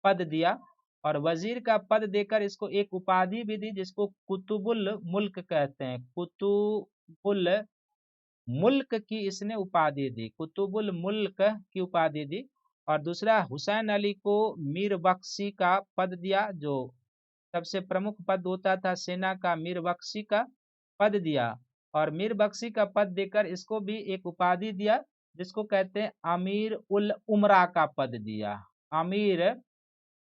पद दिया, और वजीर का पद देकर इसको एक उपाधि भी दी जिसको कुतुबुल मुल्क कहते हैं। कुतुबुल मुल्क की इसने उपाधि दी, कुतुबुल मुल्क की उपाधि दी। और दूसरा, हुसैन अली को मीर बख्शी का पद दिया, जो सबसे प्रमुख पद होता था सेना का, मीर बख्शी का पद दिया। और मीर बख्शी का पद देकर इसको भी एक उपाधि दिया जिसको कहते हैं अमीर उल उमरा का पद दिया। अमीर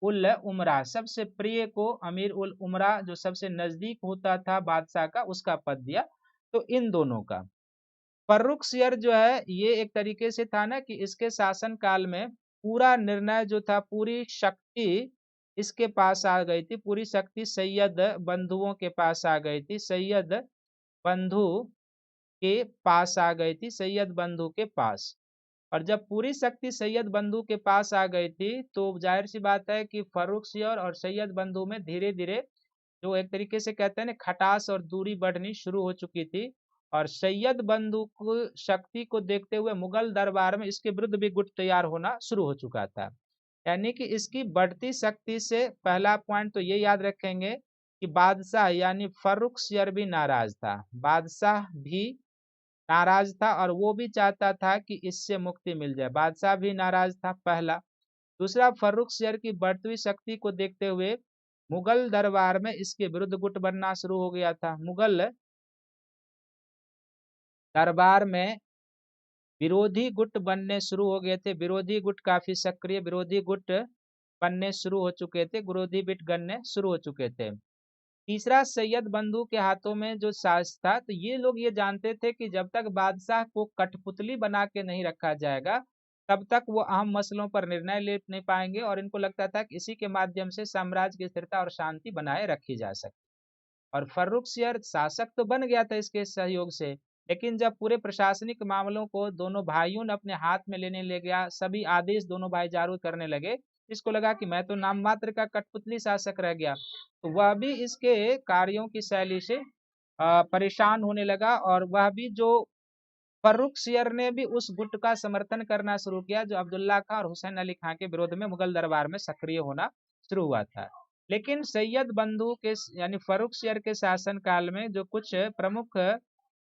उल उमरा, सबसे प्रिय को अमीर उल उमरा, जो सबसे नजदीक होता था बादशाह का, उसका पद दिया। तो इन दोनों का फर्रुखसियर जो है ये एक तरीके से था ना कि इसके शासन काल में पूरा निर्णय जो था, पूरी शक्ति इसके पास आ गई थी, पूरी शक्ति सैयद बंधुओं के पास आ गई थी। सैयद बंधु के पास आ गई थी, सैयद बंधु के पास। और जब पूरी शक्ति सैयद बंधु के पास आ गई थी तो जाहिर सी बात है कि फर्रुखसियर और सैयद बंधु में धीरे धीरे जो एक तरीके से कहते हैं ना खटास और दूरी बढ़नी शुरू हो चुकी थी। और सैयद बंधु को शक्ति को देखते हुए मुगल दरबार में इसके विरुद्ध भी गुट तैयार होना शुरू हो चुका था। यानी कि इसकी बढ़ती शक्ति से पहला पॉइंट तो ये याद रखेंगे कि बादशाह यानी फर्रुखसियर भी नाराज था, बादशाह भी नाराज था और वो भी चाहता था कि इससे मुक्ति मिल जाए, बादशाह भी नाराज था पहला। दूसरा, फर्रुखसियर की बढ़ती हुई शक्ति को देखते हुए मुगल दरबार में इसके विरुद्ध गुट बनना शुरू हो गया था। मुगल दरबार में विरोधी गुट बनने शुरू हो गए थे, विरोधी गुट काफी सक्रिय विरोधी गुट बनने शुरू हो चुके थे, विरोधी गुट बनने शुरू हो चुके थे। तीसरा, सैयद बंधु के हाथों में जो साज था, तो ये लोग ये जानते थे कि जब तक बादशाह को कठपुतली बना के नहीं रखा जाएगा तब तक वो अहम मसलों पर निर्णय ले नहीं पाएंगे, और इनको लगता था कि इसी के माध्यम से साम्राज्य की स्थिरता और शांति बनाए रखी जा सकती। और फर्रुखसियर शासक तो बन गया था इसके सहयोग से, लेकिन जब पूरे प्रशासनिक मामलों को दोनों भाइयों ने अपने हाथ में लेने ले गया, सभी आदेश दोनों भाई जारी करने लगे, इसको लगा कि मैं तो नाम मात्र का कठपुतली शासक रह गया। तो वह भी इसके कार्यों की शैली से परेशान होने लगा, और वह भी जो फर्रुखसियर ने भी उस गुट का समर्थन करना शुरू किया जो अब्दुल्ला खां और हुसैन अली खां के विरोध में मुगल दरबार में सक्रिय होना शुरू हुआ था। लेकिन सैयद बंधु के यानी फर्रुखसियर के शासन काल में जो कुछ प्रमुख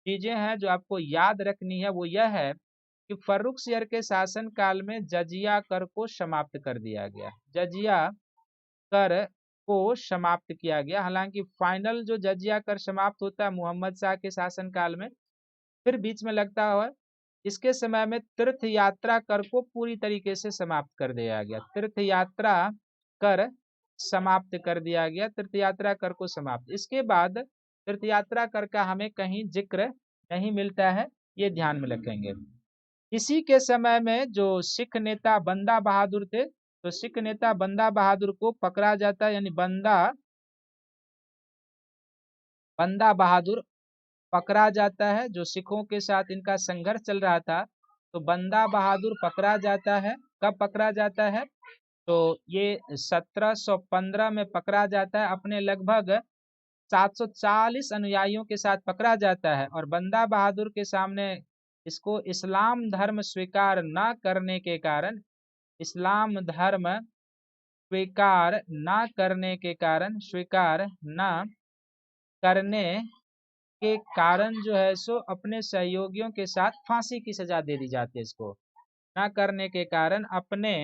चीजें हैं जो आपको याद रखनी है वो यह है कि फर्रुखसियर के शासन काल में जजिया कर को समाप्त कर दिया गया, जजिया कर को समाप्त किया गया। हालांकि फाइनल जो जजिया कर समाप्त होता है मोहम्मद शाह के शासन काल में, फिर बीच में लगता है इसके समय में तीर्थ यात्रा कर को पूरी तरीके से समाप्त कर दिया गया, तीर्थ यात्रा कर समाप्त कर दिया गया, तीर्थ यात्रा कर को समाप्त। इसके बाद तीर्थ यात्रा कर का हमें कहीं जिक्र नहीं मिलता है, ये ध्यान में रखेंगे। इसी के समय में जो सिख नेता बंदा बहादुर थे, तो सिख नेता बंदा बहादुर को पकड़ा जाता है, यानी बंदा बहादुर पकड़ा जाता है। जो सिखों के साथ इनका संघर्ष चल रहा था, तो बंदा बहादुर पकड़ा जाता है। कब पकड़ा जाता है? तो ये 1715 में पकड़ा जाता है, अपने लगभग 740 अनुयायियों के साथ पकड़ा जाता है। और बंदा बहादुर के सामने इसको इस्लाम धर्म स्वीकार न करने के कारण, इस्लाम धर्म स्वीकार न करने के कारण जो है सो अपने सहयोगियों के साथ फांसी की सजा दे दी जाती है। इसको न करने के कारण अपने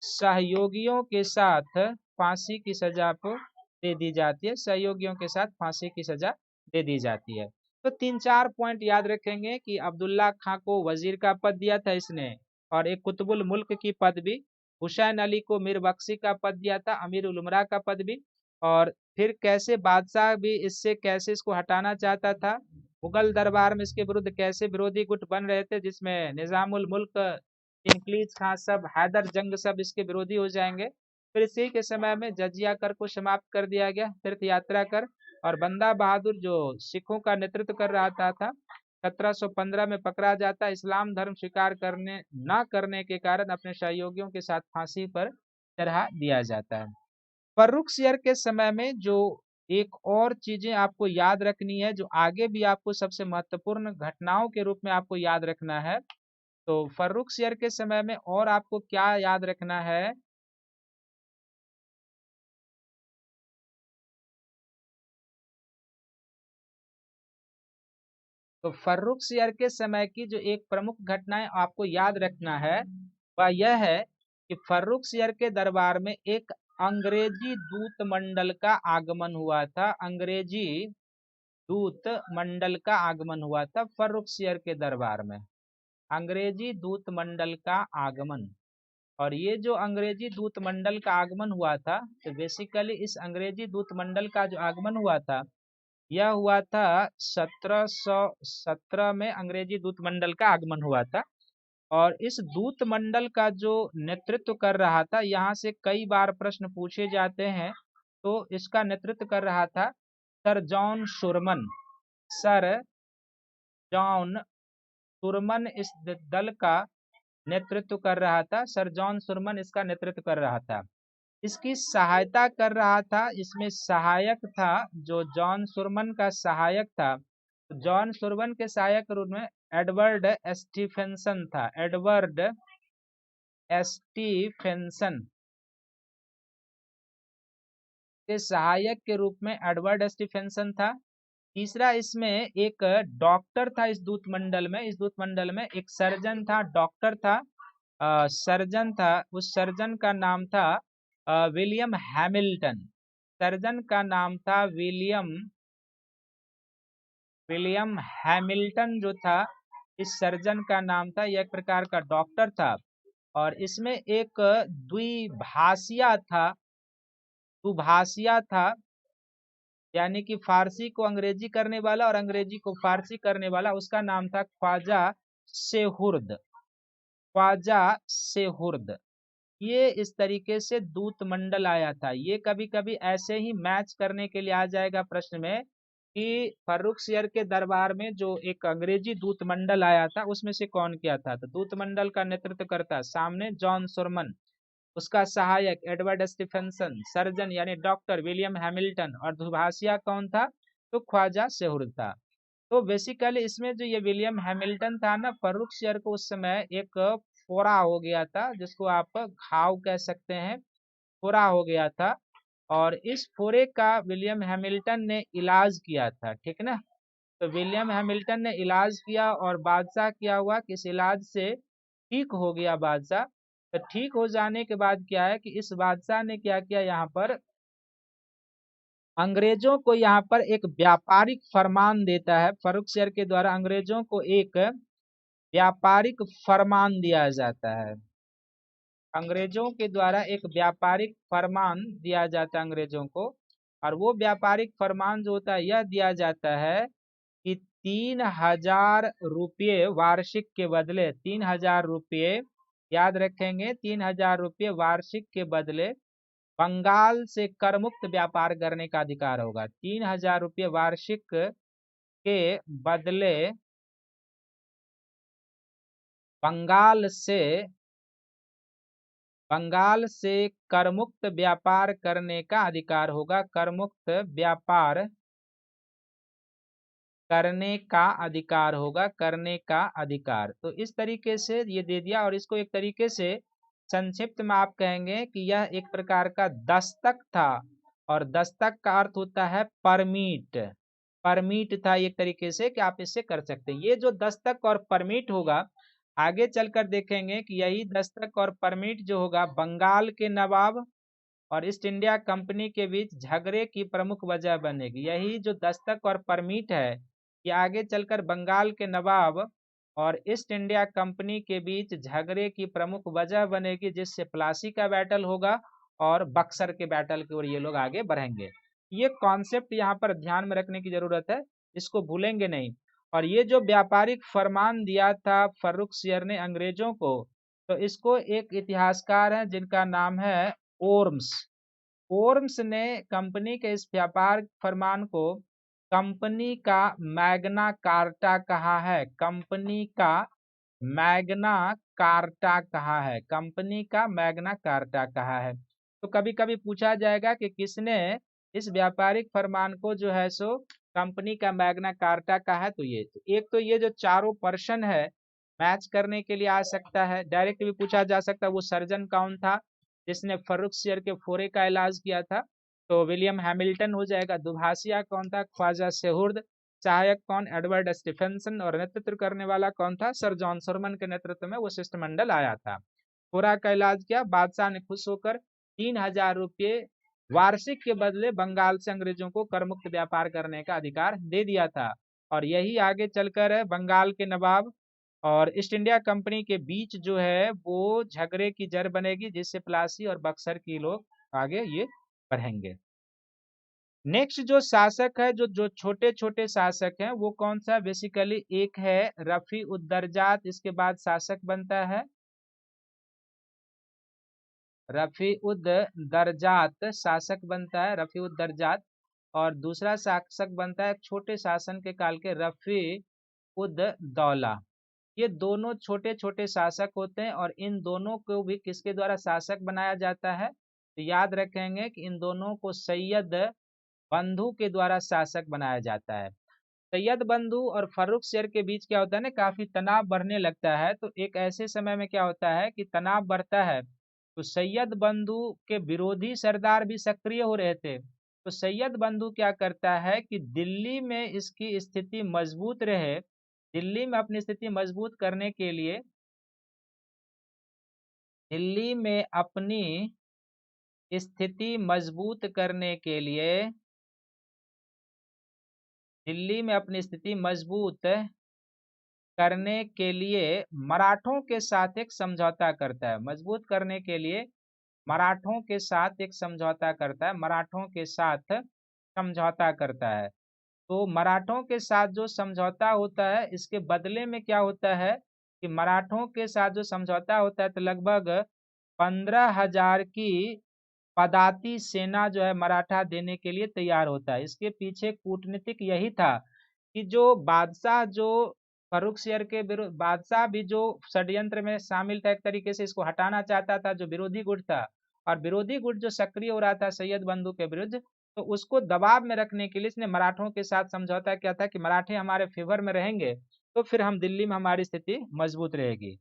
सहयोगियों के साथ फांसी की सजा को दे दी जाती है, सहयोगियों के साथ फांसी की सजा दे दी जाती है। तो 3-4 पॉइंट याद रखेंगे कि अब्दुल्ला खां को वजीर का पद दिया था इसने, और एक कुतुबुल मुल्क की पद भी, हुसैन अली को मीर बख्शी का पद दिया था, अमीर उल उमरा का पद भी। और फिर कैसे बादशाह भी इससे कैसे इसको हटाना चाहता था, मुगल दरबार में इसके विरुद्ध कैसे विरोधी गुट बन रहे थे जिसमें निजामुल मुल्क, इंकलीज खां, सब हैदर जंग, सब इसके विरोधी हो जाएंगे। फिर इसी के समय में जजिया कर को समाप्त कर दिया गया, तीर्थ यात्रा कर। और बंदा बहादुर जो सिखों का नेतृत्व कर रहा था 1715 में पकड़ा जाता, इस्लाम धर्म स्वीकार करने न करने के कारण अपने सहयोगियों के साथ फांसी पर चढ़ा दिया जाता है। फर्रुखसियर के समय में जो एक और चीजें आपको याद रखनी है, जो आगे भी आपको सबसे महत्वपूर्ण घटनाओं के रूप में आपको याद रखना है, तो फर्रुखसियर के समय में और आपको क्या याद रखना है? तो फर्रुखसियर के समय की जो एक प्रमुख घटनाएं आपको याद रखना है वह यह है कि फर्रुखसियर के दरबार में एक अंग्रेजी दूत मंडल का आगमन हुआ था, अंग्रेजी दूत मंडल का आगमन हुआ था फर्रुखसियर के दरबार में, अंग्रेजी दूत मंडल का आगमन। और ये जो अंग्रेजी दूत मंडल का आगमन हुआ था, तो बेसिकली इस अंग्रेजी दूत मंडल का जो आगमन हुआ था यह हुआ था 1717 में, अंग्रेजी दूत मंडल का आगमन हुआ था। और इस दूत मंडल का जो नेतृत्व कर रहा था, यहाँ से कई बार प्रश्न पूछे जाते हैं, तो इसका नेतृत्व कर रहा था sir John शुरमन, sir John Surman इस दल का नेतृत्व कर रहा था। सर जॉन सुरमन इसका नेतृत्व कर रहा था। इसकी सहायता कर रहा था, इसमें सहायक था जो जॉन सुरमन का सहायक था। जॉन सुरमन के सहायक के रूप में एडवर्ड स्टीफेंसन था। एडवर्ड स्टीफेंसन के सहायक के रूप में एडवर्ड स्टीफेंसन था। तीसरा, इसमें एक डॉक्टर था। इस दूत मंडल में, इस दूत मंडल में एक सर्जन था, डॉक्टर था, सर्जन था। उस सर्जन का नाम था विलियम हैमिल्टन। सर्जन का नाम था विलियम हैमिल्टन जो था, इस सर्जन का नाम था। यह एक प्रकार का डॉक्टर था। और इसमें एक द्विभाषिया था, दुभाषिया था, यानी कि फारसी को अंग्रेजी करने वाला और अंग्रेजी को फारसी करने वाला। उसका नाम था ख्वाजा सेहुर्द। ख्वाजा सेहुर्द। ये इस तरीके से दूत मंडल आया था। ये कभी कभी ऐसे ही मैच करने के लिए आ जाएगा प्रश्न में कि फर्रुखसियर के दरबार में जो एक अंग्रेजी दूत मंडल आया था उसमें से कौन क्या था। तो दूत मंडल का नेतृत्व करता सामने जॉन सुरमन, उसका सहायक एडवर्ड स्टीफेंसन, सर्जन यानी डॉक्टर विलियम हैमिल्टन, और दुभाषिया कौन था, तो ख्वाजा सेहुर्द था। तो बेसिकली इसमें जो ये विलियम हैमिल्टन था ना, फर्रुखसियर को उस समय एक फोड़ा हो गया था, जिसको आप घाव कह सकते हैं, फोड़ा हो गया था। और इस फोड़े का विलियम हैमिल्टन ने इलाज किया था, ठीक ना। तो विलियम हैमिल्टन ने इलाज किया और बादशाह क्या हुआ कि इस इलाज से ठीक हो गया बादशाह। तो ठीक हो जाने के बाद क्या है कि इस बादशाह ने क्या किया, यहाँ पर अंग्रेजों को यहाँ पर एक व्यापारिक फरमान देता है। फर्रुखसियर के द्वारा अंग्रेजों को एक व्यापारिक फरमान दिया जाता है। अंग्रेजों के द्वारा एक व्यापारिक फरमान दिया जाता है अंग्रेजों को। और वो व्यापारिक फरमान जो होता है, यह दिया जाता है कि 3,000 रुपये वार्षिक के बदले, 3,000 रुपये, याद रखेंगे, 3,000 रुपये वार्षिक के बदले बंगाल से कर मुक्त व्यापार करने का अधिकार होगा। 3,000 रुपये वार्षिक के बदले बंगाल से करमुक्त व्यापार करने का अधिकार होगा। करमुक्त व्यापार करने का अधिकार होगा, करने का अधिकार। तो इस तरीके से ये दे दिया। और इसको एक तरीके से संक्षिप्त में आप कहेंगे कि यह एक प्रकार का दस्तक था। और दस्तक का अर्थ होता है परमिट। परमिट था एक तरीके से कि आप इससे कर सकते हैं। ये जो दस्तक और परमिट होगा, आगे चलकर देखेंगे कि यही दस्तक और परमिट जो होगा बंगाल के नवाब और ईस्ट इंडिया कंपनी के बीच झगड़े की प्रमुख वजह बनेगी। यही जो दस्तक और परमिट है, ये आगे चलकर बंगाल के नवाब और ईस्ट इंडिया कंपनी के बीच झगड़े की प्रमुख वजह बनेगी, जिससे प्लासी का बैटल होगा और बक्सर के बैटल की ओर ये लोग आगे बढ़ेंगे। ये कॉन्सेप्ट यहाँ पर ध्यान में रखने की जरूरत है, इसको भूलेंगे नहीं। और ये जो व्यापारिक फरमान दिया था फर्रुखसियर ने अंग्रेजों को, तो इसको एक इतिहासकार हैं जिनका नाम है ओर्म्स। ओर्म्स ने कंपनी के इस व्यापार फरमान को कंपनी का मैग्ना कार्टा कहा है। कंपनी का मैग्ना कार्टा कहा है। कंपनी का मैग्ना कार्टा कहा है। तो कभी कभी पूछा जाएगा कि किसने इस व्यापारिक फरमान को जो है सो कंपनी का मैग्ना कार्टा कहा है। तो एक तो ये जो चारों पर्सन है, मैच करने के लिए आ सकता है। डायरेक्ट भी पूछा जा सकता है वो सर्जन कौन था जिसने फर्रुखसियर के फोड़े का इलाज किया था, तो विलियम हैमिल्टन हो जाएगा। दुभाषिया कौन था, ख्वाजा सेहुर्द। सहायक कौन, एडवर्ड स्टीफेंसन। और नेतृत्व करने वाला कौन था, सर जॉन सुरमन के नेतृत्व में वो शिष्टमंडल आया था। फोड़ा का इलाज किया, बादशाह ने खुश होकर 3,000 रुपये वार्षिक के बदले बंगाल से अंग्रेजों को करमुक्त व्यापार करने का अधिकार दे दिया था। और यही आगे चलकर बंगाल के नवाब और ईस्ट इंडिया कंपनी के बीच जो है वो झगड़े की जड़ बनेगी, जिससे प्लासी और बक्सर की लोग आगे ये बढ़ेंगे। नेक्स्ट जो शासक है, जो छोटे छोटे शासक हैं, वो कौन सा, बेसिकली एक है रफी उद्दरजात, इसके बाद शासक बनता है रफी उद दरजात, शासक बनता है रफी उद दरजात। और दूसरा शासक बनता है छोटे शासन के काल के रफी उद दौला, ये दोनों छोटे छोटे शासक होते हैं और इन दोनों को भी किसके द्वारा शासक बनाया जाता है? तो याद रखेंगे कि इन दोनों को सैयद बंधु के द्वारा शासक बनाया जाता है। सैयद बंधु और फर्रुखसियर के बीच क्या होता है ना, काफी तनाव बढ़ने लगता है। तो एक ऐसे समय में क्या होता है कि तनाव बढ़ता है, तो सैयद बंधु के विरोधी सरदार भी सक्रिय हो रहे थे। तो सैयद बंधु क्या करता है कि दिल्ली में इसकी स्थिति मजबूत रहे, दिल्ली में अपनी स्थिति मजबूत करने के लिए, दिल्ली में अपनी स्थिति मजबूत करने के लिए, दिल्ली में अपनी स्थिति मजबूत करने के लिए मराठों के साथ एक समझौता करता है। मजबूत करने के लिए मराठों के साथ एक समझौता करता है, मराठों के साथ समझौता करता है। तो मराठों के साथ जो समझौता होता है, इसके बदले में क्या होता है कि मराठों के साथ जो समझौता होता है तो लगभग 15,000 की पदाती सेना जो है मराठा देने के लिए तैयार होता है। इसके पीछे कूटनीतिक यही था कि जो बादशाह, जो फर्रुखसियर के विरुद्ध बादशाह भी जो षड्यंत्र में शामिल था, एक तरीके से इसको हटाना चाहता था, जो विरोधी गुट था, और विरोधी गुट जो सक्रिय हो रहा था सैयद बंधु के विरुद्ध, तो उसको दबाव में रखने के लिए इसने मराठों के साथ समझौता किया था कि मराठे हमारे फेवर में रहेंगे तो फिर हम दिल्ली में हमारी स्थिति मजबूत रहेगी।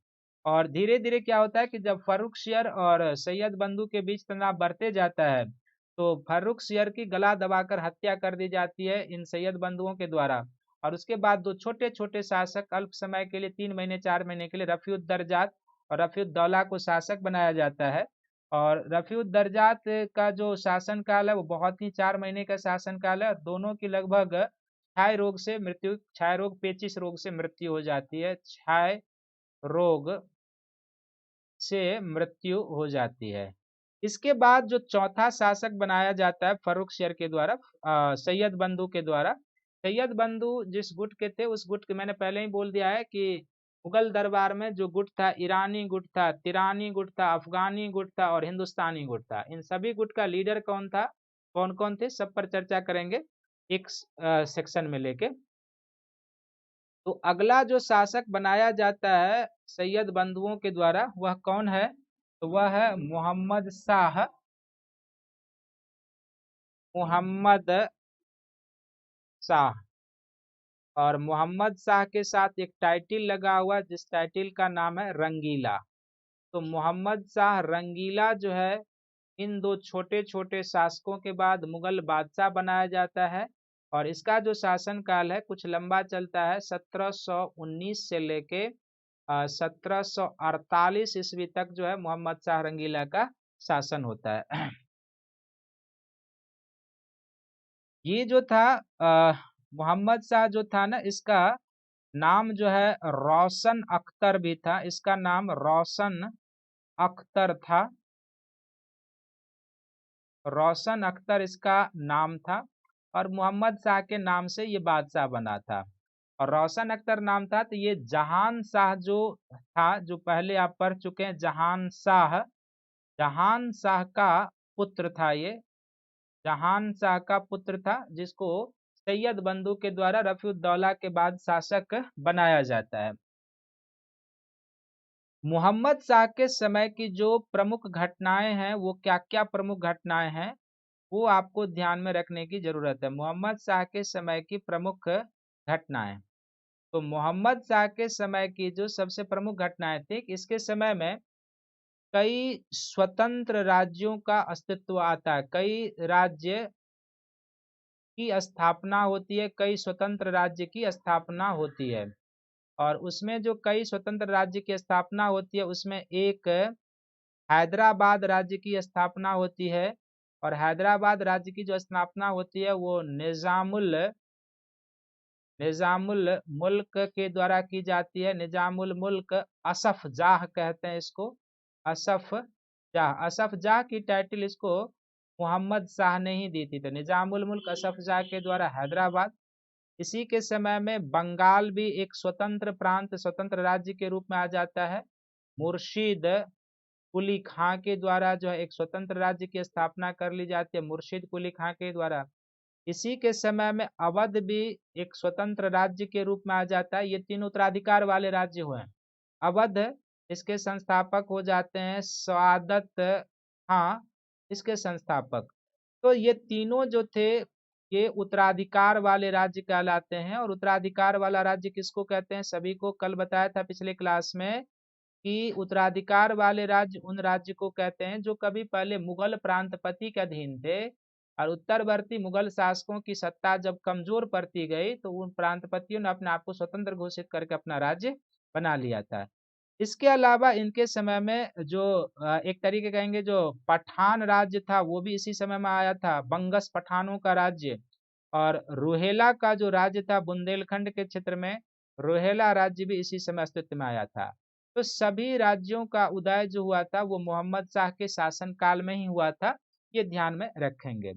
और धीरे धीरे क्या होता है कि जब फर्रुखसियर और सैयद बंधु के बीच तनाव बढ़ते जाता है, तो फर्रुखसियर की गला दबाकर हत्या कर दी जाती है इन सैयद बंधुओं के द्वारा। और उसके बाद दो छोटे छोटे शासक अल्प समय के लिए 3 महीने 4 महीने के लिए रफीउद्दर्जात और रफीउद्दौला को शासक बनाया जाता है। और रफीउद्दर्जात का जो शासन काल है वो बहुत ही 4 महीने का शासन काल है, और दोनों की लगभग क्षय रोग पेचिश रोग से मृत्यु हो जाती है, क्षय रोग से मृत्यु हो जाती है। इसके बाद जो चौथा शासक बनाया जाता है फर्रुखसियर के द्वारा, सैयद बंधु के द्वारा। सैयद बंधु जिस गुट के थे, उस गुट के मैंने पहले ही बोल दिया है कि मुगल दरबार में जो गुट था, ईरानी गुट था, तिरानी गुट था, अफगानी गुट था और हिंदुस्तानी गुट था। इन सभी गुट का लीडर कौन था, कौन कौन थे, सब पर चर्चा करेंगे एक सेक्शन में लेके। तो अगला जो शासक बनाया जाता है सैयद बंधुओं के द्वारा, वह कौन है? तो वह है मोहम्मद शाह, मोहम्मद शाह। और मोहम्मद शाह के साथ एक टाइटिल लगा हुआ, जिस टाइटिल का नाम है रंगीला। तो मोहम्मद शाह रंगीला जो है, इन दो छोटे छोटे शासकों के बाद मुगल बादशाह बनाया जाता है। और इसका जो शासन काल है कुछ लंबा चलता है, 1719 से लेके 1748 ईस्वी तक जो है मोहम्मद शाह रंगीला का शासन होता है। ये जो था मोहम्मद शाह जो था ना, इसका नाम जो है रोशन अख्तर भी था, इसका नाम रोशन अख्तर था, रोशन अख्तर इसका नाम था। और मोहम्मद शाह के नाम से ये बादशाह बना था। और रोशन अख्तर नाम था। तो ये जहान शाह जो था, जो पहले आप पढ़ चुके हैं, जहान शाह का पुत्र था ये, जहान शाह का पुत्र था, जिसको सैयद बंधु के द्वारा रफीउद्दौला के बाद शासक बनाया जाता है। मोहम्मद शाह के समय की जो प्रमुख घटनाएं हैं, वो क्या क्या प्रमुख घटनाएं हैं, वो आपको ध्यान में रखने की जरूरत है। मोहम्मद शाह के समय की प्रमुख घटनाएं, तो मोहम्मद शाह के समय की जो सबसे प्रमुख घटनाएं थी, इसके समय में कई स्वतंत्र राज्यों का अस्तित्व आता है, कई राज्य की स्थापना होती है, कई स्वतंत्र राज्य की स्थापना होती है। और उसमें जो कई स्वतंत्र राज्य की स्थापना होती है, उसमें एक हैदराबाद राज्य की स्थापना होती है। और हैदराबाद राज्य की जो स्थापना होती है वो निजामुल मुल्क के द्वारा की जाती है। निजामुल मुल्क असफ जाह कहते हैं इसको, असफ जाह। असफ जाह की टाइटल इसको मोहम्मद शाह ने ही दी थी। तो निजामुल मुल्क असफ जाह के द्वारा हैदराबाद। इसी के समय में बंगाल भी एक स्वतंत्र प्रांत, स्वतंत्र राज्य के रूप में आ जाता है। मुर्शीद कुली खां के द्वारा जो है एक स्वतंत्र राज्य की स्थापना कर ली जाती है, मुर्शीद कुली खां के द्वारा। इसी के समय में अवध भी एक स्वतंत्र राज्य के रूप में आ जाता है। ये तीन उत्तराधिकार वाले राज्य हुए। अवध, इसके संस्थापक हो जाते हैं सआदत खां, इसके संस्थापक। तो ये तीनों जो थे ये उत्तराधिकार वाले राज्य कहलाते हैं। और उत्तराधिकार वाला राज्य किसको कहते हैं? सभी को कल बताया था पिछले क्लास में कि उत्तराधिकार वाले राज्य उन राज्य को कहते हैं जो कभी पहले मुगल प्रांतपति के अधीन थे, और उत्तरवर्ती मुगल शासकों की सत्ता जब कमजोर पड़ती गई तो उन प्रांतपतियों ने अपने आप को स्वतंत्र घोषित करके अपना राज्य बना लिया था। इसके अलावा इनके समय में जो एक तरीके कहेंगे जो पठान राज्य था वो भी इसी समय में आया था, बंगस पठानों का राज्य। और रोहेला का जो राज्य था बुंदेलखंड के क्षेत्र में, रोहेला राज्य भी इसी समय अस्तित्व में आया था। तो सभी राज्यों का उदय जो हुआ था वो मोहम्मद शाह के शासन काल में ही हुआ था, ये ध्यान में रखेंगे।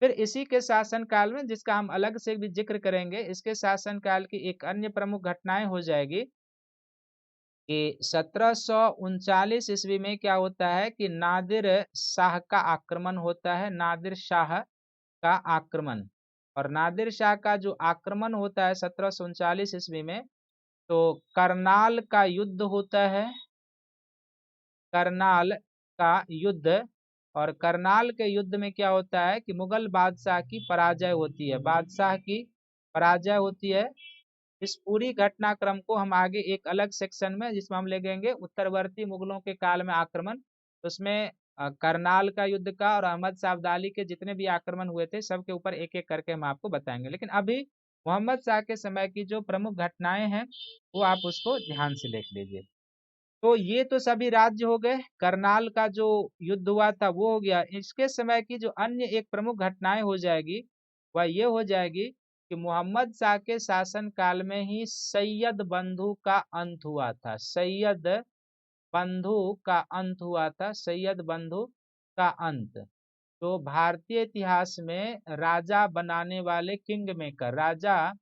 फिर इसी के शासन काल में, जिसका हम अलग से भी जिक्र करेंगे, इसके शासन काल की एक अन्य प्रमुख घटनाएं हो जाएगी कि 1739 ईस्वी में क्या होता है कि नादिर शाह का आक्रमण होता है। नादिर शाह का आक्रमण, और नादिर शाह का जो आक्रमण होता है 1739 ईस्वी में, तो करनाल का युद्ध होता है। करनाल का युद्ध, और करनाल के युद्ध में क्या होता है कि मुगल बादशाह की पराजय होती है, बादशाह की पराजय होती है। इस पूरी घटनाक्रम को हम आगे एक अलग सेक्शन में, जिसमें हम ले लेंगे उत्तरवर्ती मुगलों के काल में आक्रमण, उसमें करनाल का युद्ध का और अहमद शाह अब्दाली के जितने भी आक्रमण हुए थे सबके ऊपर एक एक करके हम आपको बताएंगे। लेकिन अभी मोहम्मद शाह के समय की जो प्रमुख घटनाएं हैं वो आप उसको ध्यान से देख लीजिए। तो ये तो सभी राज्य हो गए। करनाल का जो युद्ध हुआ था वो हो गया। इसके समय की जो अन्य एक प्रमुख घटनाएं हो जाएगी वह ये हो जाएगी कि मोहम्मद शाह के शासन काल में ही सैयद बंधु का अंत हुआ था। सैयद बंधु का अंत हुआ था, सैयद बंधु का अंत। तो भारतीय इतिहास में राजा बनाने वाले, किंग मेकर, राजा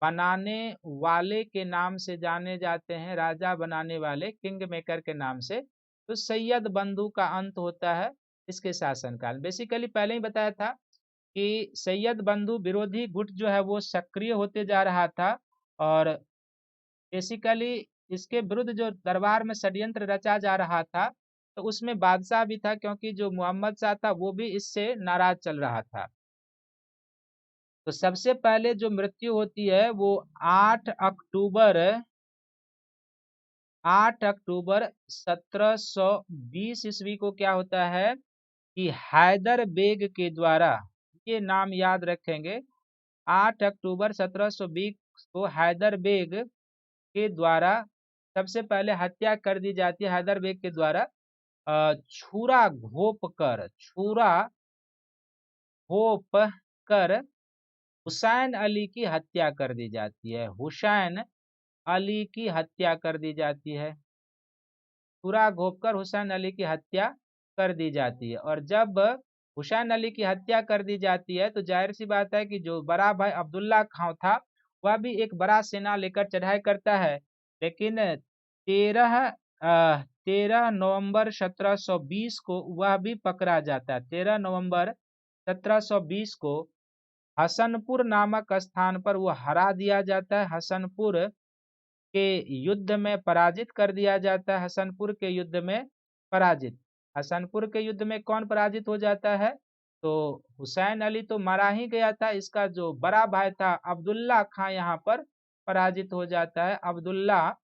बनाने वाले के नाम से जाने जाते हैं, राजा बनाने वाले किंग मेकर के नाम से। तो सैयद बंधु का अंत होता है इसके शासनकाल। बेसिकली पहले ही बताया था कि सैयद बंधु विरोधी गुट जो है वो सक्रिय होते जा रहा था, और बेसिकली इसके विरुद्ध जो दरबार में षड्यंत्र रचा जा रहा था तो उसमें बादशाह भी था, क्योंकि जो मोहम्मद शाह था वो भी इससे नाराज चल रहा था। तो सबसे पहले जो मृत्यु होती है वो 8 अक्टूबर 8 अक्टूबर 1720 ईस्वी को क्या होता है कि हैदर बेग के द्वारा, ये नाम याद रखेंगे, 8 अक्टूबर 1720 को हैदर बेग के द्वारा सबसे पहले हत्या कर दी जाती है। हैदर बेग के द्वारा छुरा घोप कर हुसैन अली की हत्या कर दी जाती है। हुसैन अली की हत्या कर दी जाती है। छुरा घोप कर हुसैन अली की हत्या कर दी जाती है। और जब हुसैन अली की हत्या कर दी जाती है तो जाहिर सी बात है कि जो बड़ा भाई अब्दुल्ला खां था वह भी एक बड़ा सेना लेकर चढ़ाई करता है। लेकिन 13 नवंबर 1720 को वह भी पकड़ा जाता है। 13 नवंबर 1720 को हसनपुर नामक स्थान पर वो हरा दिया जाता है। हसनपुर के युद्ध में पराजित कर दिया जाता है। हसनपुर के युद्ध में पराजित, हसनपुर के युद्ध में कौन पराजित हो जाता है? तो हुसैन अली तो मारा ही गया था, इसका जो बड़ा भाई था अब्दुल्ला खां यहाँ पर पराजित हो जाता है। अब्दुल्ला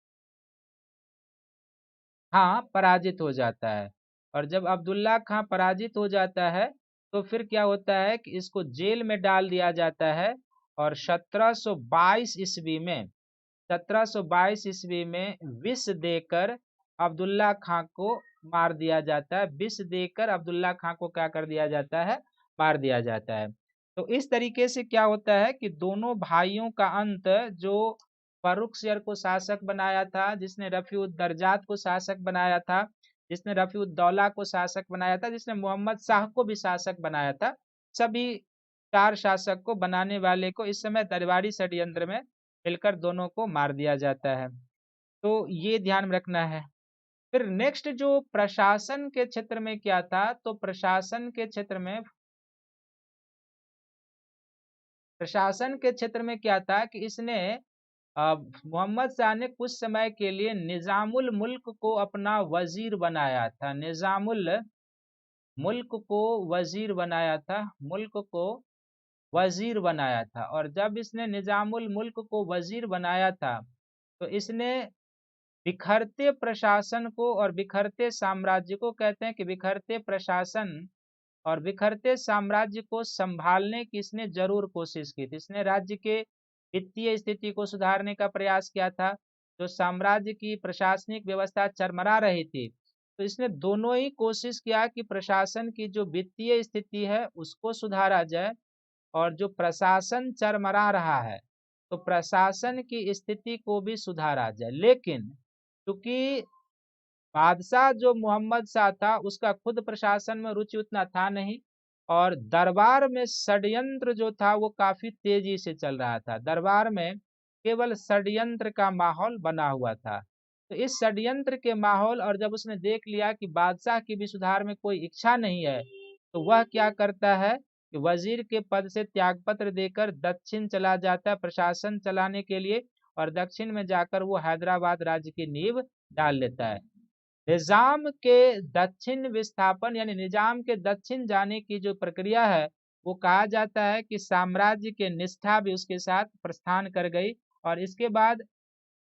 खां पराजित हो जाता है। और जब अब्दुल्ला खां पराजित हो जाता है तो फिर क्या होता है कि इसको जेल में डाल दिया जाता है। और 1722 ईस्वी में 1722 ईस्वी में विष देकर अब्दुल्ला खां को मार दिया जाता है। विष देकर अब्दुल्ला खां को क्या कर दिया जाता है? मार दिया जाता है। तो इस तरीके से क्या होता है कि दोनों भाइयों का अंत, जो फर्रुखसियर को शासक बनाया था, जिसने रफीउद्दर्जात को शासक बनाया था, जिसने रफीउद्दौला को शासक बनाया था, जिसने मोहम्मद शाह को भी शासक बनाया था, सभी चार शासक को बनाने वाले को इस समय दरबारी षड्यंत्र में मिलकर दोनों को मार दिया जाता है। तो ये ध्यान में रखना है। फिर नेक्स्ट जो प्रशासन के क्षेत्र में क्या था, तो प्रशासन के क्षेत्र में प्रशासन के क्षेत्र में क्या था कि इसने मोहम्मद शाह ने कुछ समय के लिए निजामुल मुल्क को अपना वजीर बनाया था। निजामुल मुल्क को वजीर बनाया था, मुल्क को वजीर बनाया था। और जब इसने निजामुल मुल्क को वजीर बनाया था तो इसने बिखरते प्रशासन को और बिखरते साम्राज्य को, कहते हैं कि बिखरते प्रशासन और बिखरते साम्राज्य को संभालने की इसने जरूर कोशिश की थी। इसने राज्य के वित्तीय स्थिति को सुधारने का प्रयास किया था। जो साम्राज्य की प्रशासनिक व्यवस्था चरमरा रही थी, तो इसने दोनों ही कोशिश किया कि प्रशासन की जो वित्तीय स्थिति है उसको सुधारा जाए, और जो प्रशासन चरमरा रहा है तो प्रशासन की स्थिति को भी सुधारा जाए। लेकिन क्योंकि बादशाह जो मोहम्मद शाह था उसका खुद प्रशासन में रुचि उतना था नहीं, और दरबार में षड्यंत्र जो था वो काफी तेजी से चल रहा था। दरबार में केवल षड्यंत्र का माहौल बना हुआ था। तो इस षड्यंत्र के माहौल, और जब उसने देख लिया कि बादशाह की भी सुधार में कोई इच्छा नहीं है, तो वह क्या करता है कि वजीर के पद से त्यागपत्र देकर दक्षिण चला जाता है प्रशासन चलाने के लिए, और दक्षिण में जाकर वो हैदराबाद राज्य की नींव डाल लेता है। निजाम के दक्षिण विस्थापन यानी निजाम के दक्षिण जाने की जो प्रक्रिया है वो कहा जाता है कि साम्राज्य के निष्ठा भी उसके साथ प्रस्थान कर गई। और इसके बाद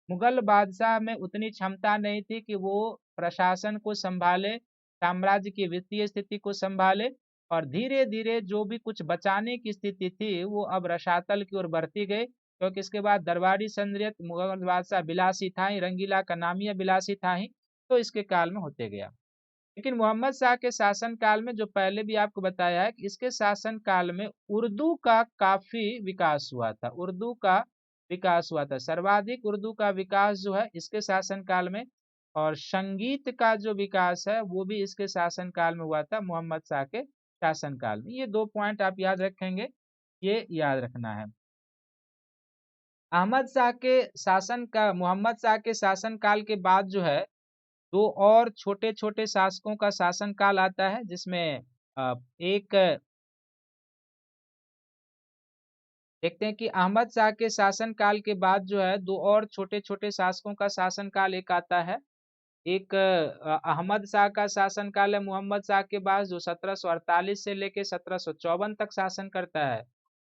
मुगल बादशाह में उतनी क्षमता नहीं थी कि वो प्रशासन को संभाले, साम्राज्य की वित्तीय स्थिति को संभाले, और धीरे धीरे जो भी कुछ बचाने की स्थिति थी वो अब रसातल की ओर बढ़ती गई। क्योंकि इसके बाद दरबारी शरीयत, मुगल बादशाह बिलासी था ही, रंगीला का नाम ही बिलासी था ही, तो इसके काल में होते गया। लेकिन मोहम्मद शाह के शासन काल में, जो पहले भी आपको बताया है कि इसके शासन काल में उर्दू का काफी विकास हुआ था। उर्दू का विकास हुआ था, सर्वाधिक उर्दू का विकास जो है इसके शासन काल में, और संगीत का जो विकास है वो भी इसके शासन काल में हुआ था, मोहम्मद शाह के शासन काल में। ये दो पॉइंट आप याद रखेंगे, ये याद रखना है। अहमद शाह के शासन का, मोहम्मद शाह के शासन काल के बाद जो है दो और छोटे छोटे शासकों का शासन काल आता है, जिसमें एक देखते हैं कि अहमद शाह के शासन काल के बाद जो है दो और छोटे छोटे शासकों का शासन काल एक आता है। एक अहमद शाह का शासन काल है मोहम्मद शाह के बाद, जो 1748 से लेके 1754 तक शासन करता है।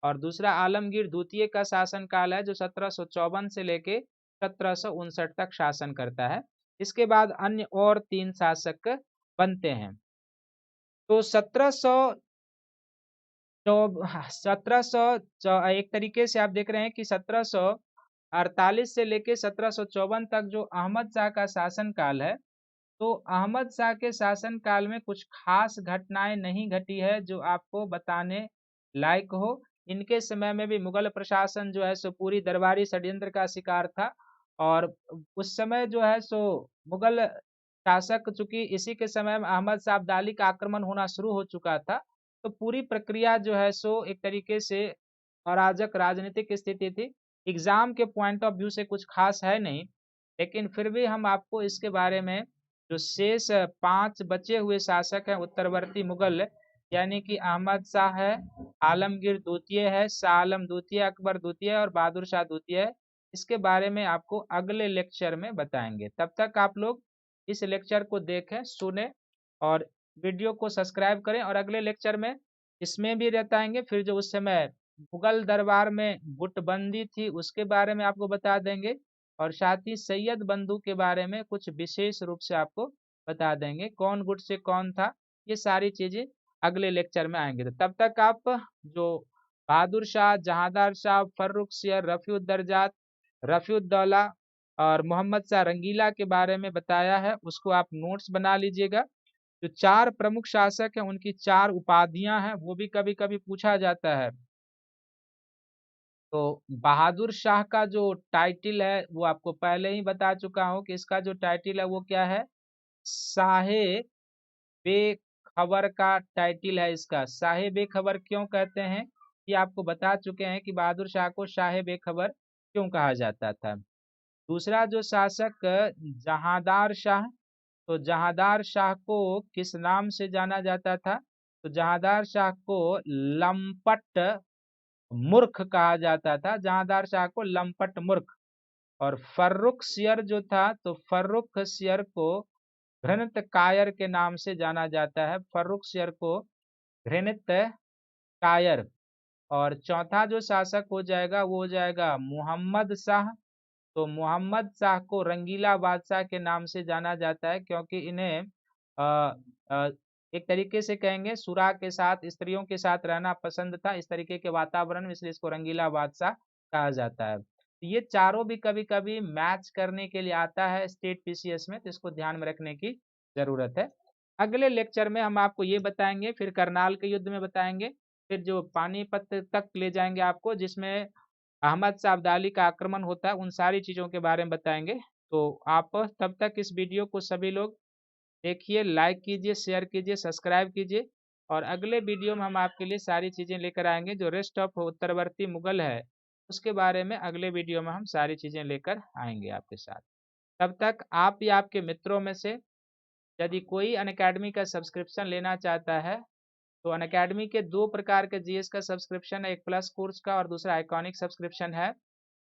और दूसरा आलमगीर द्वितीय का शासन काल है, जो 1754 से लेके 1759 तक शासन करता है। इसके बाद अन्य और 3 शासक बनते हैं। तो 1700 एक तरीके से आप देख रहे हैं कि 1748 से लेके 1754 तक जो अहमद शाह का शासन काल है, तो अहमद शाह के शासन काल में कुछ खास घटनाएं नहीं घटी है जो आपको बताने लायक हो। इनके समय में भी मुगल प्रशासन जो है सो पूरी दरबारी षड्यंत्र का शिकार था, और उस समय जो है सो मुगल शासक, चूंकि इसी के समय में अहमद शाह अब्दाली का आक्रमण होना शुरू हो चुका था, तो पूरी प्रक्रिया जो है सो एक तरीके से अराजक राजनीतिक स्थिति थी। एग्जाम के पॉइंट ऑफ व्यू से कुछ खास है नहीं, लेकिन फिर भी हम आपको इसके बारे में, जो शेष 5 बचे हुए शासक हैं उत्तरवर्ती मुगल, यानी कि अहमद शाह है, आलमगीर द्वितीय है, शाह आलम द्वितीय, अकबर द्वितीय और बहादुर शाह द्वितीय है, इसके बारे में आपको अगले लेक्चर में बताएंगे। तब तक आप लोग इस लेक्चर को देखें, सुने और वीडियो को सब्सक्राइब करें, और अगले लेक्चर में इसमें भी बताएंगे। फिर जो उस समय मुगल दरबार में गुटबंदी थी उसके बारे में आपको बता देंगे, और साथ ही सैयद बंधु के बारे में कुछ विशेष रूप से आपको बता देंगे, कौन गुट से कौन था। ये सारी चीजें अगले लेक्चर में आएंगे। तो तब तक आप जो बहादुर शाह, जहांदार शाह, फर्रुखसियर, रफीउद्दर्जात, रफीउद्दौला और मोहम्मद शाह रंगीला के बारे में बताया है उसको आप नोट्स बना लीजिएगा। जो 4 प्रमुख शासक हैं उनकी 4 उपाधियां हैं, वो भी कभी कभी पूछा जाता है। तो बहादुर शाह का जो टाइटिल है वो आपको पहले ही बता चुका हूं कि इसका जो टाइटिल है वो क्या है, शाहे बेखबर का टाइटिल है इसका। शाहे बेखबर क्यों कहते हैं ये आपको बता चुके हैं कि बहादुर शाह को शाहे बेखबर क्यों कहा जाता था। दूसरा जो शासक जहांदार शाह, तो जहांदार शाह को किस नाम से जाना जाता था, तो जहांदार शाह को लंपट मूर्ख कहा जाता था, जहांदार शाह को लंपट मूर्ख। और फर्रुखसियर जो था, तो फर्रुखसियर को घृणित कायर के नाम से जाना जाता है, फर्रुखसियर को घृणित कायर। और चौथा जो शासक हो जाएगा वो हो जाएगा मोहम्मद शाह। तो मोहम्मद शाह को रंगीला बादशाह के नाम से जाना जाता है, क्योंकि इन्हें एक तरीके से कहेंगे सुरा के साथ, स्त्रियों के साथ रहना पसंद था, इस तरीके के वातावरण में, इसलिए इसको रंगीला बादशाह कहा जाता है। तो ये चारों भी कभी कभी मैच करने के लिए आता है स्टेट पीसीएस में, तो इसको ध्यान में रखने की जरूरत है। अगले लेक्चर में हम आपको ये बताएंगे, फिर करनाल के युद्ध में बताएंगे, फिर जो पानीपत तक ले जाएंगे आपको, जिसमें अहमद शाह अब्दाली का आक्रमण होता है, उन सारी चीज़ों के बारे में बताएंगे। तो आप तब तक इस वीडियो को सभी लोग देखिए, लाइक कीजिए, शेयर कीजिए, सब्सक्राइब कीजिए। और अगले वीडियो में हम आपके लिए सारी चीज़ें लेकर आएंगे, जो रेस्ट ऑफ उत्तरवर्ती मुगल है उसके बारे में अगले वीडियो में हम सारी चीज़ें लेकर आएंगे आपके साथ। तब तक आप या आपके मित्रों में से यदि कोई अनअकैडमी का सब्सक्रिप्शन लेना चाहता है, तो अनअकैडमी के दो प्रकार के जीएस का सब्सक्रिप्शन है, एक प्लस कोर्स का और दूसरा आइकॉनिक सब्सक्रिप्शन है।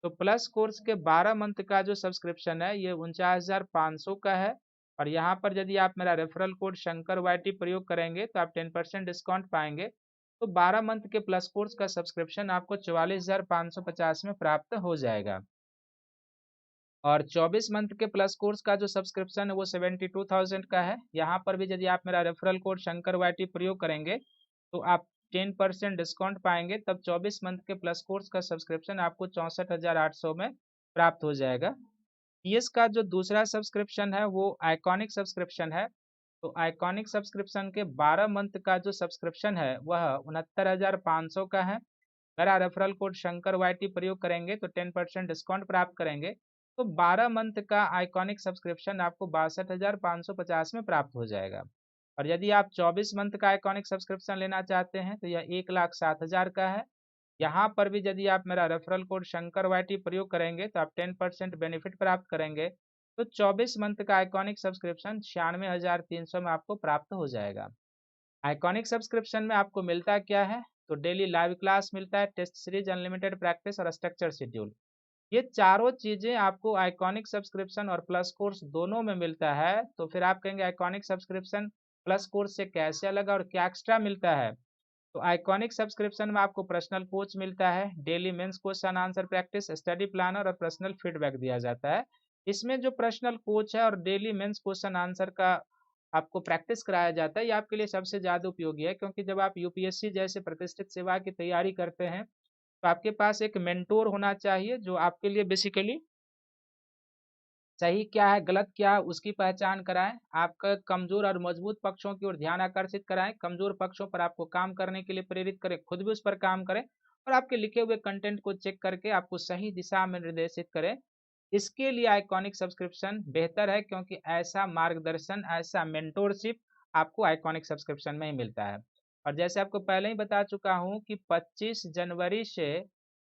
तो प्लस कोर्स के 12 मंथ का जो सब्सक्रिप्शन है ये 49,500 का है। और यहाँ पर यदि आप मेरा रेफरल कोड शंकर वाईटी प्रयोग करेंगे तो आप 10% डिस्काउंट पाएंगे। तो 12 मंथ के प्लस कोर्स का सब्सक्रिप्शन आपको 44,550 में प्राप्त हो जाएगा। और 24 मंथ के प्लस कोर्स का जो सब्सक्रिप्शन है वो 72,000 का है। यहाँ पर भी यदि आप मेरा रेफरल कोड शंकर वाईटी प्रयोग करेंगे तो आप 10% डिस्काउंट पाएंगे, तब 24 मंथ के प्लस कोर्स का सब्सक्रिप्शन आपको 64,800 में प्राप्त हो जाएगा। पीएस का जो दूसरा सब्सक्रिप्शन है वो आइकॉनिक सब्सक्रिप्शन है। तो आइकॉनिक सब्सक्रिप्शन के 12 मंथ का जो सब्सक्रिप्शन है वह 69,500 का है। अगर आप रेफरल कोड शंकर वाईटी प्रयोग करेंगे तो 10% डिस्काउंट प्राप्त करेंगे। तो 12 मंथ का आइकॉनिक सब्सक्रिप्शन आपको 62,550 में प्राप्त हो जाएगा। और यदि आप 24 मंथ का आइकॉनिक सब्सक्रिप्शन लेना चाहते हैं तो यह 1,07,000 का है। यहाँ पर भी यदि आप मेरा रेफरल कोड शंकर वाईटी प्रयोग करेंगे तो आप 10% बेनिफिट प्राप्त करेंगे। तो 24 मंथ का आइकॉनिक सब्सक्रिप्शन 96,300 में आपको प्राप्त हो जाएगा। आइकॉनिक सब्सक्रिप्शन में आपको मिलता क्या है, तो डेली लाइव क्लास मिलता है, टेस्ट सीरीज, अनलिमिटेड प्रैक्टिस और स्ट्रक्चर शेड्यूल। ये चारों चीजें आपको आइकॉनिक सब्सक्रिप्शन और प्लस कोर्स दोनों में मिलता है। तो फिर आप कहेंगे आइकॉनिक सब्सक्रिप्शन प्लस कोर्स से कैसे अलग और क्या एक्स्ट्रा मिलता है। तो आइकॉनिक सब्सक्रिप्शन में आपको पर्सनल कोच मिलता है, daily mains question answer practice, study planner और पर्सनल फीडबैक दिया जाता है। इसमें जो पर्सनल कोच है और डेली मेंस क्वेश्चन आंसर का आपको प्रैक्टिस कराया जाता है, ये आपके लिए सबसे ज़्यादा उपयोगी है, क्योंकि जब आप यूपीएससी जैसे प्रतिष्ठित सेवा की तैयारी करते हैं तो आपके पास एक मेंटोर होना चाहिए जो आपके लिए बेसिकली सही क्या है गलत क्या है उसकी पहचान कराएं, आपका कमजोर और मजबूत पक्षों की ओर ध्यान आकर्षित कराएं, कमजोर पक्षों पर आपको काम करने के लिए प्रेरित करें, खुद भी उस पर काम करें और आपके लिखे हुए कंटेंट को चेक करके आपको सही दिशा में निर्देशित करें। इसके लिए आइकॉनिक सब्सक्रिप्शन बेहतर है, क्योंकि ऐसा मार्गदर्शन, ऐसा मेंटोरशिप आपको आइकॉनिक सब्सक्रिप्शन में ही मिलता है। और जैसे आपको पहले ही बता चुका हूं कि 25 जनवरी से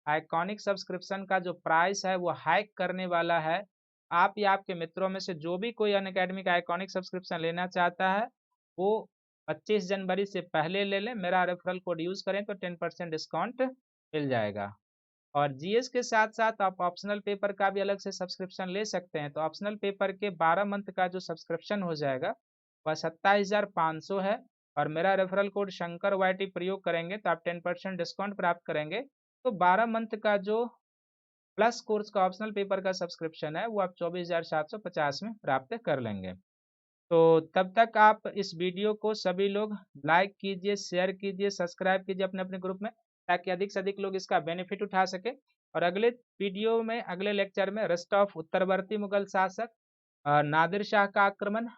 आइकॉनिक सब्सक्रिप्शन का जो प्राइस है वो हाइक करने वाला है। आप या आपके मित्रों में से जो भी कोई अनअकैडमी का आइकॉनिक सब्सक्रिप्शन लेना चाहता है वो 25 जनवरी से पहले ले लें, मेरा रेफरल कोड यूज़ करें तो 10% डिस्काउंट मिल जाएगा। और जीएस के साथ साथ आप ऑप्शनल पेपर का भी अलग से सब्सक्रिप्शन ले सकते हैं। तो ऑप्शनल पेपर के 12 मंथ का जो सब्सक्रिप्शन हो जाएगा वह 27,500 है। और मेरा रेफरल कोड शंकर वाईटी प्रयोग करेंगे तो आप 10% डिस्काउंट प्राप्त करेंगे। तो 12 मंथ का जो प्लस कोर्स का ऑप्शनल पेपर का सब्सक्रिप्शन है वो आप 24,750 में प्राप्त कर लेंगे। तो तब तक आप इस वीडियो को सभी लोग लाइक कीजिए, शेयर कीजिए, सब्सक्राइब कीजिए अपने अपने ग्रुप में, ताकि अधिक से अधिक लोग इसका बेनिफिट उठा सके। और अगले वीडियो में, अगले लेक्चर में रेस्ट ऑफ उत्तरवर्ती मुगल शासक नादिर शाह का आक्रमण,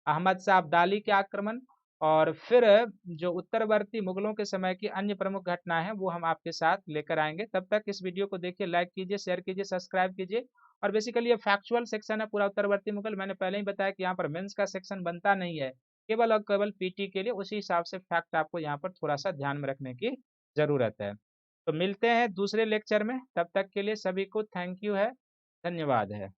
अहमद शाह अब्दाली के आक्रमण और फिर जो उत्तरवर्ती मुगलों के समय की अन्य प्रमुख घटनाएं हैं वो हम आपके साथ लेकर आएंगे। तब तक इस वीडियो को देखिए, लाइक कीजिए, शेयर कीजिए, सब्सक्राइब कीजिए। और बेसिकली ये फैक्चुअल सेक्शन है पूरा उत्तरवर्ती मुगल। मैंने पहले ही बताया कि यहाँ पर मेंस का सेक्शन बनता नहीं है, केवल और केवल पीटी के लिए, उसी हिसाब से फैक्ट आपको यहाँ पर थोड़ा सा ध्यान में रखने की जरूरत है। तो मिलते हैं दूसरे लेक्चर में, तब तक के लिए सभी को थैंक यू है, धन्यवाद है।